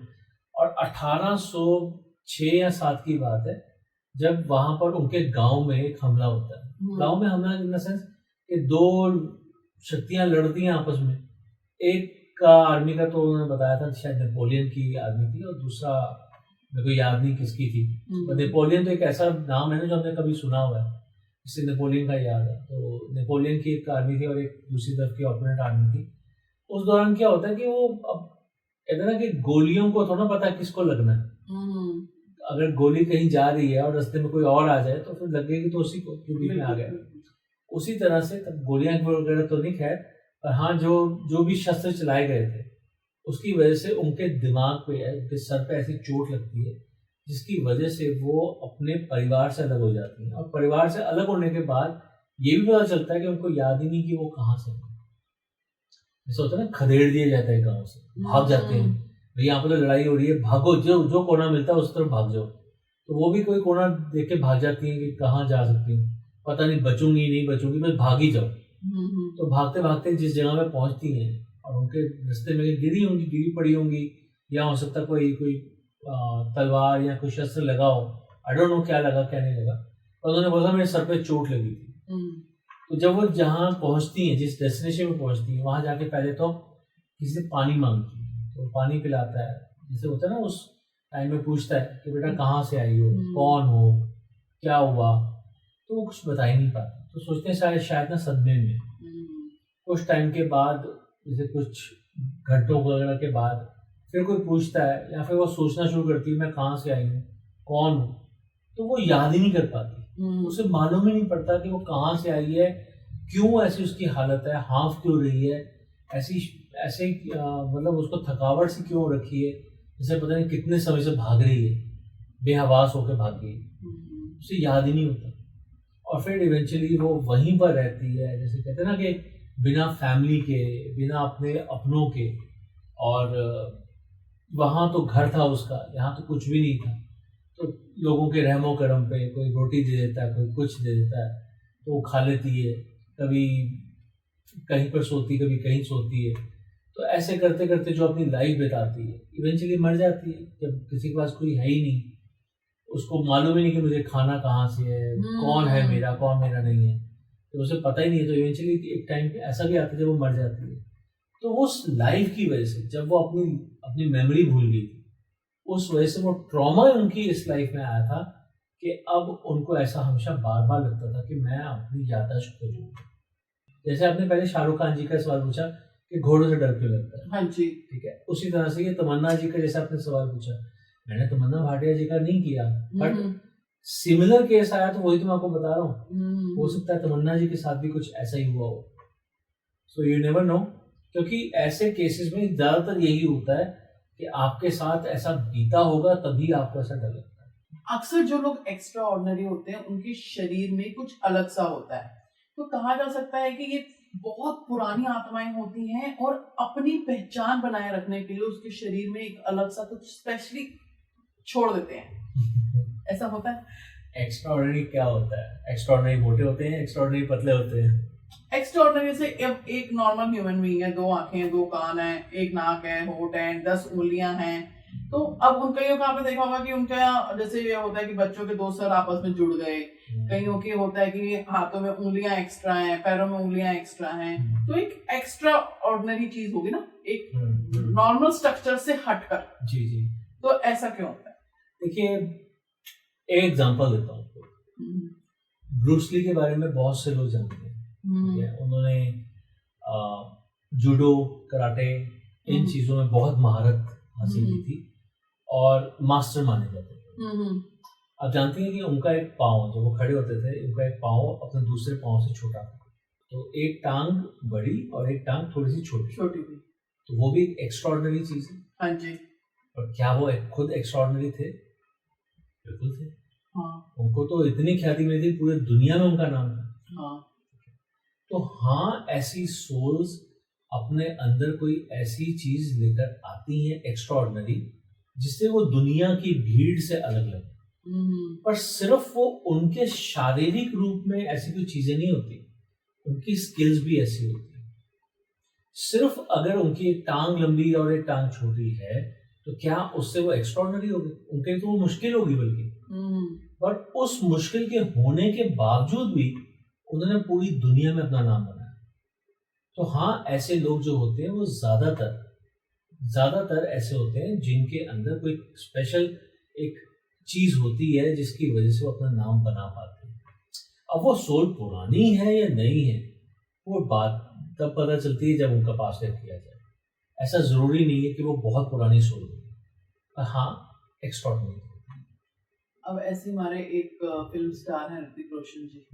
Speaker 2: और 1806 या 7 की बात है जब वहां पर उनके गांव में एक हमला होता है। गांव में हमला इन द सेंस कि 2 शक्तियां लड़ती हैं आपस में। एक का आर्मी का तो उन्होंने बताया था शायद नेपोलियन की आर्मी थी, और दूसरा मेरे को याद नहीं किसकी थी। तो नेपोलियन तो एक ऐसा नाम है ना जो हमने कभी सुना हुआ है, इससे नेपोलियन का याद है। तो नेपोलियन की एक आर्मी थी और एक दूसरी तरफ की ऑपोनेंट आर्मी थी। उस दौरान क्या होता है कि वो अब कहते हैं ना कि गोलियों को थोड़ा पता है किसको लगना है। अगर गोली कहीं जा रही है और रास्ते में कोई और आ जाए तो फिर लगेगी तो उसी को, जो बीच में आ गया। उसी तरह से तब गोलियां वगैरह तो नहीं, खैर, पर हाँ जो भी शस्त्र चलाए गए थे उसकी वजह से उनके दिमाग पे, उनके सर पे ऐसी चोट लगती है जिसकी वजह से वो अपने परिवार से अलग हो जाती हैं, और परिवार से अलग होने के बाद ये भी पता चलता है कि उनको याद ही नहीं कि वो कहाँ से हैं। जैसे होता है ना, खदेड़ दिया जाता है गाँव से, भाग जाते हैं, भाई यहाँ पे तो लड़ाई हो रही है, भागो, जो जो कोना मिलता है उस तरफ भाग जाओ। तो वो भी कोई कोना देख के भाग जाती हैं कि कहाँ जा सकती हूँ, पता नहीं बचूंगी नहीं बचूंगी, बस भाग ही जाओ। तो भागते भागते जिस जगह में पहुंचती हैं, और उनके रास्ते में गिरी होंगी, गिरी पड़ी होंगी, या हो सकता है कोई कोई तलवार या कुछ शस्त्र लगा हो, आई डोंट नो क्या लगा क्या नहीं लगा, और उन्होंने बोला मेरे सर पे चोट लगी थी। तो जब वो जहाँ पहुंचती हैं, जिस डेस्टिनेशन में पहुंचती हैं, वहां जाके पहले तो किसी से पानी मांगती है, तो पानी पिलाता है। जैसे होता है ना, उस टाइम में पूछता है कि बेटा कहाँ से आई हो, कौन हो, क्या हुआ, तो वो कुछ बता ही नहीं पाती। तो सोचते हैं शायद शायद ना सदमे में। कुछ टाइम के बाद, जैसे कुछ घंटों वगैरह के बाद, फिर कोई पूछता है, या फिर वो सोचना शुरू करती है मैं कहाँ से आई हूँ, कौन हूँ, तो वो याद ही नहीं कर पाती। उसे मालूम ही नहीं पड़ता कि वो कहाँ से आई है, क्यों ऐसी उसकी हालत है, हाफ क्यों रही है, ऐसी ऐसे मतलब उसको थकावट सी क्यों रखी है, जैसे पता नहीं कितने समय से भाग रही है, बेहवास होकर भाग गई है, उसे याद ही नहीं होता। और फिर इवेंचुअली वो वहीं पर रहती है, जैसे कहते हैं ना कि बिना फैमिली के, बिना अपने अपनों के, और वहाँ तो घर था उसका, यहाँ तो कुछ भी नहीं था। तो लोगों के रहमो करम पे कोई रोटी दे देता है, कोई कुछ दे देता है, तो वो खा लेती है, कभी कहीं पर सोती, कभी कहीं सोती है। तो ऐसे करते करते जो अपनी लाइफ बिताती है, इवेंचुअली मर जाती है, जब किसी के पास कोई है ही नहीं, उसको मालूम ही नहीं कि मुझे खाना कहाँ से है, कौन है मेरा, कौन मेरा नहीं है, तो उसे पता ही नहीं है। तो इवेंचुअली एक टाइम पे ऐसा भी आता है जब वो मर जाती है। तो उस लाइफ की वजह से, जब वो अपनी अपनी मेमोरी भूल गई थी, उस वजह से वो ट्रॉमा उनकी इस लाइफ में आया था कि अब उनको ऐसा हमेशा बार बार लगता था कि मैं अपनी याददाश्त खो दूंगा। जैसे आपने पहले शाहरुख खान जी का सवाल पूछा कि घोड़ों से डर क्यों लगता है,
Speaker 1: हाँ जी,
Speaker 2: ठीक है, उसी तरह से ये तमन्ना जी का जैसे आपने सवाल पूछा, मैंने तमन्ना भाटिया जी का नहीं किया, बट सिमिलर केस आया, तो वही तो मैं आपको बता रहा हूँ। हो सकता है तमन्ना जी के साथ भी कुछ ऐसा ही हुआ हो, सो यू नेवर नो। क्योंकि ऐसे केसेस में ज्यादातर यही होता है कि आपके साथ ऐसा बीता होगा, तभी आपको ऐसा डर लगता है।
Speaker 1: अक्सर जो लोग एक्स्ट्रा ऑर्डिनरी होते हैं, उनके शरीर में कुछ अलग सा होता है, तो कहा जा सकता है कि ये बहुत पुरानी आत्माएं होती हैं, और अपनी पहचान बनाए रखने के लिए उसके शरीर में एक अलग सा कुछ स्पेशली छोड़ देते हैं। ऐसा होता है।
Speaker 2: एक्स्ट्रा ऑर्डिनरी क्या होता है? एक्स्ट्रा ऑर्डिनरी मोटे होते हैं, एक्स्ट्रा ऑर्डिनरी पतले होते हैं।
Speaker 1: एक्स्ट्राऑर्डिनरी से एक नॉर्मल ह्यूमन बीइंग है, 2 आंखें, 2 कान है, एक नाक है, होंठ है, 10 उंगलियां हैं। तो अब उन कईयों का आपने देखा होगा कि उनका जैसे ये होता है कि बच्चों के 2 सर आपस में जुड़ गए, कईयों के होता है कि हाथों में उंगलियां एक्स्ट्रा हैं, पैरों में उंगलियां एक्स्ट्रा हैं। तो एक एक्स्ट्रा ऑर्डिनरी चीज होगी ना, एक नॉर्मल स्ट्रक्चर से हटकर।
Speaker 2: जी जी।
Speaker 1: तो ऐसा क्यों होता है?
Speaker 2: देखिए, एक एग्जांपल देता हूँ आपको। ब्रूस ली के बारे में बहुत से लोग जानते हैं, ठीक है? उन्होंने जूडो, कराटे, इन चीजों में बहुत महारत हासिल की थी, और मास्टर माने जाते थे। आप जानती हैं कि उनका एक पाँव, जब वो खड़े होते थे, उनका एक पाँव अपने दूसरे पाँव से छोटा था, तो एक टांग बड़ी और एक टांग थोड़ी सी छोटी
Speaker 1: थी।
Speaker 2: तो वो भी एक्स्ट्राऑर्डिनरी चीज है।
Speaker 1: हाँ जी।
Speaker 2: और क्या वो खुद एक्स्ट्राऑर्डिनरी थे? बिल्कुल थे।
Speaker 1: हाँ।
Speaker 2: उनको तो इतनी ख्याति मिली थी, पूरे दुनिया में उनका नाम था।
Speaker 1: हाँ।
Speaker 2: तो हाँ, ऐसी सोल्स अपने अंदर कोई ऐसी चीज लेकर आती हैं एक्स्ट्राऑर्डिनरी, जिससे वो दुनिया की भीड़ से अलग लगे। पर सिर्फ वो उनके शारीरिक रूप में ऐसी कोई चीजें नहीं होती, उनकी स्किल्स भी ऐसी होती है। सिर्फ अगर उनकी एक टांग लंबी और एक टांग छोटी है, तो क्या उससे वो एक्स्ट्राऑर्डिनरी होगी? उनके तो वो मुश्किल होगी बल्कि। पर उस मुश्किल के होने के बावजूद भी उन्होंने पूरी दुनिया में अपना नाम बनाया। तो हाँ, ऐसे लोग जो होते हैं वो ज्यादातर ऐसे होते हैं जिनके अंदर कोई स्पेशल एक चीज होती है, जिसकी वजह से वो अपना नाम बना पाते हैं। अब वो सोल पुरानी है या नहीं है, वो बात तब पता चलती है जब उनका पास किया जाए। ऐसा जरूरी नहीं है कि वो बहुत पुरानी सोल हो, पर हाँ, एक्स्ट्राऑर्डिनरी।
Speaker 1: अब ऐसे हमारे एक फिल्म स्टार हैं ऋतिक रोशन जी,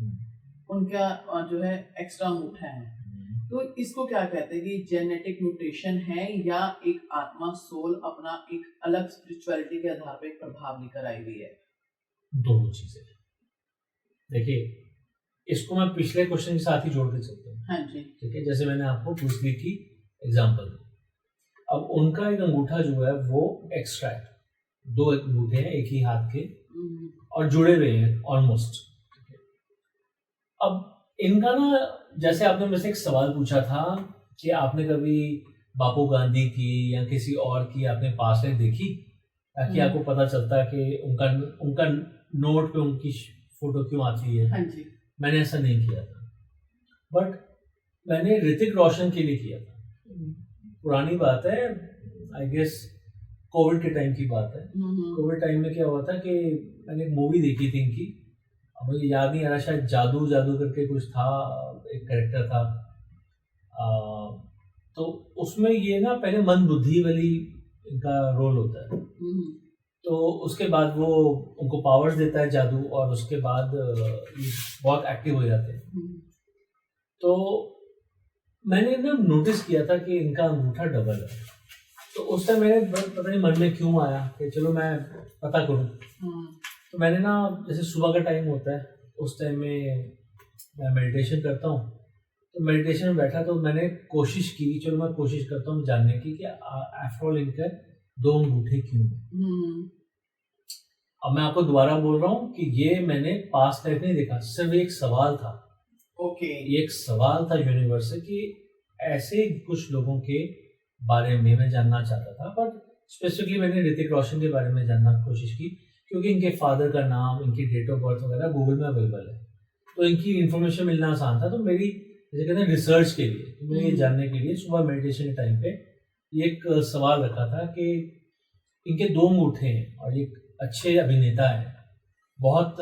Speaker 1: उनका जो है एक्स्ट्रा अंगूठा है, तो इसको क्या कहते हैं कि जेनेटिक म्यूटेशन है या एक आत्मा सोल अपना एक अलग स्पिरिचुअलिटी के आधार पर एक प्रभाव लेकर आई हुई है?
Speaker 2: दोनों चीजें। देखिए, इसको मैं पिछले क्वेश्चन के साथ ही जोड़ के चलता हूँ।
Speaker 1: हाँ जी।
Speaker 2: ठीक है, जैसे मैंने आपको ब्रूस ली की एग्जांपल दी। अब उनका एक अंगूठा जो है वो एक्स्ट्रा है, 2 अंगूठे हैं एक ही हाथ के और जुड़े हुए हैं ऑलमोस्ट। अब इनका ना, जैसे आपने मेरे से एक सवाल पूछा था कि आपने कभी बापू गांधी की या किसी और की आपने पास लाइफ देखी, ताकि आपको पता चलता है कि उनका नोट पे उनकी फोटो क्यों आती है।
Speaker 1: हाँ जी।
Speaker 2: मैंने ऐसा नहीं किया था, बट मैंने ऋतिक रोशन के लिए किया था। पुरानी बात है, आई गेस कोविड के टाइम की बात है। कोविड टाइम में क्या हुआ था कि मैंने एक मूवी देखी थी इनकी, अब मुझे याद नहीं आ रहा, शायद जादू जादू करके कुछ था, एक कैरेक्टर था। तो उसमें ये ना पहले मन बुद्धि वाली इनका रोल होता है, तो उसके बाद वो उनको पावर्स देता है जादू, और उसके बाद ये बहुत एक्टिव हो जाते हैं। तो मैंने ना नोटिस किया था कि इनका अंगूठा डबल है, तो उस टाइम मेरे पता नहीं मन में क्यों आया कि चलो मैं पता करूं। तो मैंने ना, जैसे सुबह का टाइम होता है उस टाइम में मैं मेडिटेशन करता हूँ, तो मेडिटेशन में बैठा तो मैंने कोशिश की, चलो मैं कोशिश करता हूँ जानने की कि आफ्टर ऑल इनके 2 अंगूठे क्यों हैं। अब मैं आपको दोबारा बोल रहा हूँ कि ये मैंने पास्ट लाइफ नहीं देखा, सिर्फ एक सवाल था। ये एक सवाल था यूनिवर्स से कि ऐसे कुछ लोगों के बारे में मैं जानना चाहता था, बट स्पेसिफिकली मैंने ऋतिक रोशन के बारे में जानना कोशिश की, क्योंकि इनके फादर का नाम, इनकी डेट ऑफ बर्थ वगैरह गूगल में अवेलेबल है, तो इनकी इन्फॉर्मेशन मिलना आसान था। तो मेरी जैसे कहते हैं रिसर्च के लिए, तो मैं ये जानने के लिए सुबह मेडिटेशन के टाइम पे एक सवाल रखा था कि इनके 2 अंगूठे हैं और एक अच्छे अभिनेता हैं, बहुत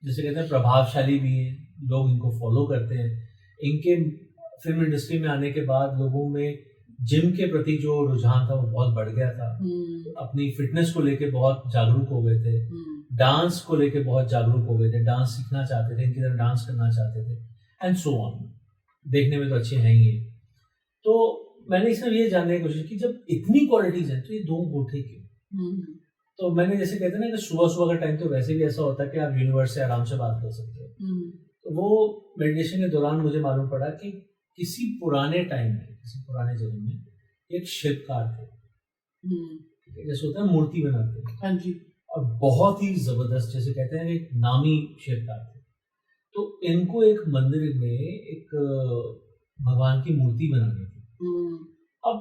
Speaker 2: जैसे कहते हैं प्रभावशाली भी हैं, लोग इनको फॉलो करते हैं। इनके फिल्म इंडस्ट्री में आने के बाद लोगों में जिम के प्रति जो रुझान था वो बहुत बढ़ गया था, अपनी फिटनेस को लेके बहुत जागरूक हो गए थे, डांस को लेके बहुत जागरूक हो गए थे, डांस सीखना चाहते थे, इनकी तरह डांस करना चाहते थे, एंड सो ऑन। देखने में तो अच्छे हैं ही। तो मैंने इसमें ये जानने की कोशिश की, जब इतनी क्वालिटीज है तो ये 2 अंगूठे क्यों? तो मैंने जैसे कहते हैं ना कि सुबह सुबह का टाइम तो वैसे भी ऐसा होता है कि आप यूनिवर्स से आराम से बात कर सकते हो। तो वो मेडिटेशन के दौरान मुझे मालूम पड़ा कि किसी पुराने टाइम में, किसी पुराने जन्म में एक शिल्पकार थे, जैसे होता है मूर्ति बनाते हैं।
Speaker 1: हाँ जी। और
Speaker 2: बहुत ही जबरदस्त, जैसे कहते हैं एक नामी शिल्पकार थे। तो इनको एक मंदिर में एक भगवान की मूर्ति बनानी थी। अब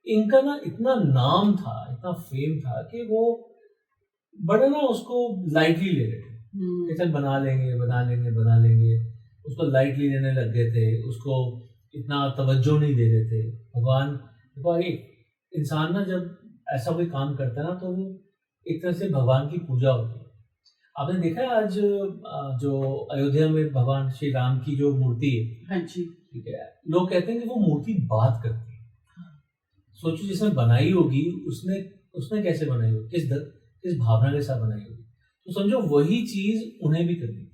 Speaker 2: इनका ना इतना नाम था, इतना फेम था कि वो बड़ा ना उसको लाइटली ले रहे थे कि चल बना लेंगे बना लेंगे बना लेंगे, उसको लाइटली लेने लग गए थे, उसको इतना तवज्जो नहीं दे रहे थे। भगवान एक इंसान ना जब ऐसा कोई काम करता है ना, तो वो एक तरह से भगवान की पूजा होती है। आपने देखा है आज जो अयोध्या में भगवान श्री राम की जो मूर्ति है,
Speaker 1: हाँ जी,
Speaker 2: ठीक है, लोग कहते हैं कि वो मूर्ति बात करती है। सोचो जिसने बनाई होगी उसने कैसे बनाई होगी, किस भावना के साथ बनाई होगी, तो समझो वही चीज उन्हें भी करनी थी।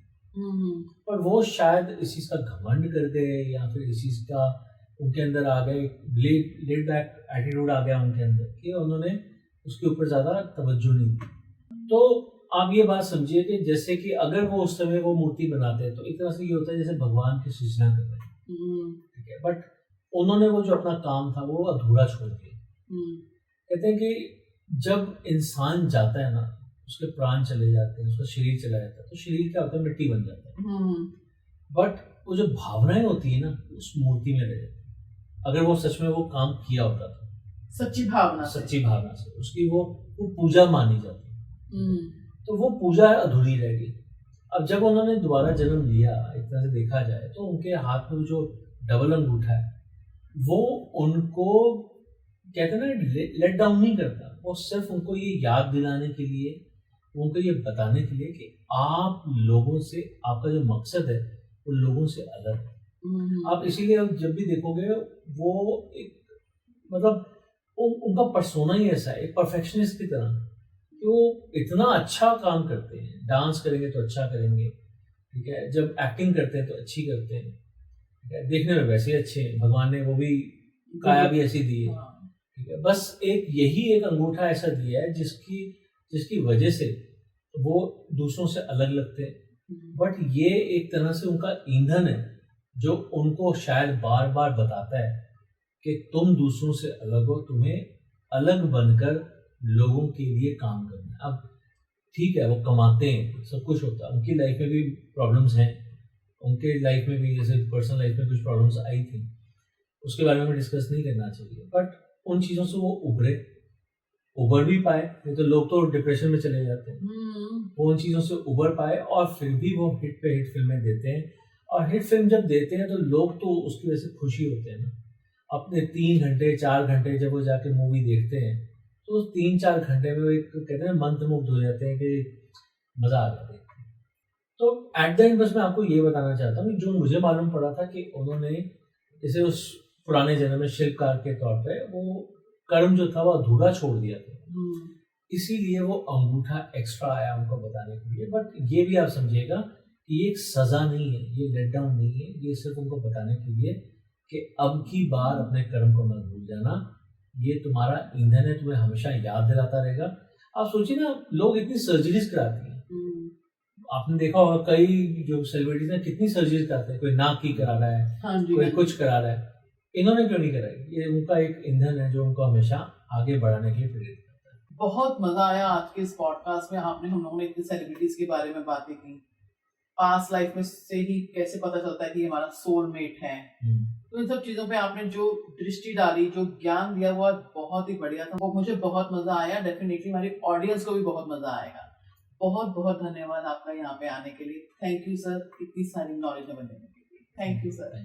Speaker 2: पर वो शायद इस चीज का घमंड कर गए या फिर इस चीज का उनके अंदर आ गए, लेड बैक एटीट्यूड आ गया उनके अंदर कि उन्होंने उसके ऊपर ज्यादा तवज्जो नहीं दी। तो आप ये बात समझिए कि जैसे कि अगर वो उस समय वो मूर्ति बनाते हैं तो एक तरह से ये होता है जैसे भगवान की सृजना कर रहे हैं, ठीक है, बट उन्होंने वो जो अपना काम था वो अधूरा छोड़ दिया। कहते हैं कि जब इंसान जाता है ना, उसके प्राण चले जाते हैं, उसका शरीर चला जाता है, तो शरीर क्या होता है, मिट्टी बन जाता है, बट वो जो भावनाएं होती है ना उस मूर्ति में रह जाती है। अगर वो सच में वो काम किया होता तो सच्ची भावना से उसकी वो पूजा मानी जाती है, तो वो पूजा अधूरी रह गई। अब जब उन्होंने दोबारा जन्म लिया, एक तरह से देखा जाए तो उनके हाथ में जो डबल अंगूठा है वो उनको कहते हैं ना लेट डाउन नहीं करता, वो सिर्फ उनको ये याद दिलाने के लिए, उनको ये बताने के लिए कि आप लोगों से, आपका जो मकसद है वो लोगों से अलग है। आप इसीलिए जब भी देखोगे वो एक मतलब उनका पर्सोना ही ऐसा है, एक परफेक्शनिस्ट की तरह, कि वो इतना अच्छा काम करते हैं, डांस करेंगे तो अच्छा करेंगे, ठीक है, जब एक्टिंग करते हैं तो अच्छी करते हैं, देखने में वैसे ही अच्छे हैं, भगवान ने वो भी काया भी ऐसी दी है, ठीक है। बस एक यही एक अंगूठा ऐसा दिया है जिसकी जिसकी वजह से वो दूसरों से अलग लगते हैं, बट ये एक तरह से उनका ईंधन है जो उनको शायद बार बार बताता है कि तुम दूसरों से अलग हो, तुम्हें अलग बनकर लोगों के लिए काम करना है। अब ठीक है, वो कमाते हैं, सब कुछ होता है, उनकी लाइफ में भी प्रॉब्लम्स हैं, उनके लाइफ में भी जैसे पर्सनल लाइफ में कुछ प्रॉब्लम्स आई थी, उसके बारे में डिस्कस नहीं करना चाहिए, बट उन चीज़ों से वो उबर भी पाए। नहीं तो लोग तो डिप्रेशन में चले जाते हैं, वो उन चीज़ों से उबर पाए और फिर भी वो हिट पे हिट फिल्में देते हैं। और हिट फिल्म जब देते हैं तो लोग तो उसकी वजह से खुशी होते हैं ना। अपने 3 घंटे 4 घंटे जब वो जाके मूवी देखते हैं तो 3-4 घंटे में वो एक कहते हैं मंत्रमुग्ध हो जाते हैं कि मज़ा आ जाता है। तो एट द एंड बस मैं आपको ये बताना चाहता हूँ कि जो मुझे मालूम पड़ा था कि उन्होंने जैसे उस पुराने जन्म में शिल्पकार के तौर पे वो कर्म जो था वो अधूरा छोड़ दिया था, इसीलिए वो अंगूठा एक्स्ट्रा आया उनको बताने के लिए। बट ये भी आप समझिएगा कि ये एक सजा नहीं है, ये लेट डाउन नहीं है, ये सिर्फ उनको बताने के लिए कि अब की बार अपने कर्म को मत भूल जाना, ये तुम्हारा ईंधन है, तुम्हें हमेशा याद दिलाता रहेगा। आप सोचिए ना, लोग इतनी सर्जरीज कराते हैं, आपने देखा होगा कई जो सेलिब्रिटीज हैं कितनी सर्जरीज कराते हैं, कोई नाक की करा रहा है, कोई कुछ करा रहा है, इन्होंने क्यों नहीं कराई? ये उनका एक ईंधन है जो उनको हमेशा आगे बढ़ाने के लिए प्रेरित करता है।
Speaker 1: बहुत मजा आया आज के इस पॉडकास्ट में। हम लोगों ने इतनी सेलिब्रिटीज के बारे में बातें की, पास्ट लाइफ में से ही कैसे पता चलता है कि हमारा सोलमेट है, तो इन सब चीजों पे आपने जो दृष्टि डाली, जो ज्ञान दिया, वो आज बहुत ही बढ़िया था। वो मुझे बहुत मजा आया, डेफिनेटली हमारी ऑडियंस को भी बहुत मजा आएगा। बहुत बहुत धन्यवाद आपका यहाँ पे आने के लिए। थैंक यू सर, इतनी सारी नॉलेज हमें देने के लिए। Thank you sir.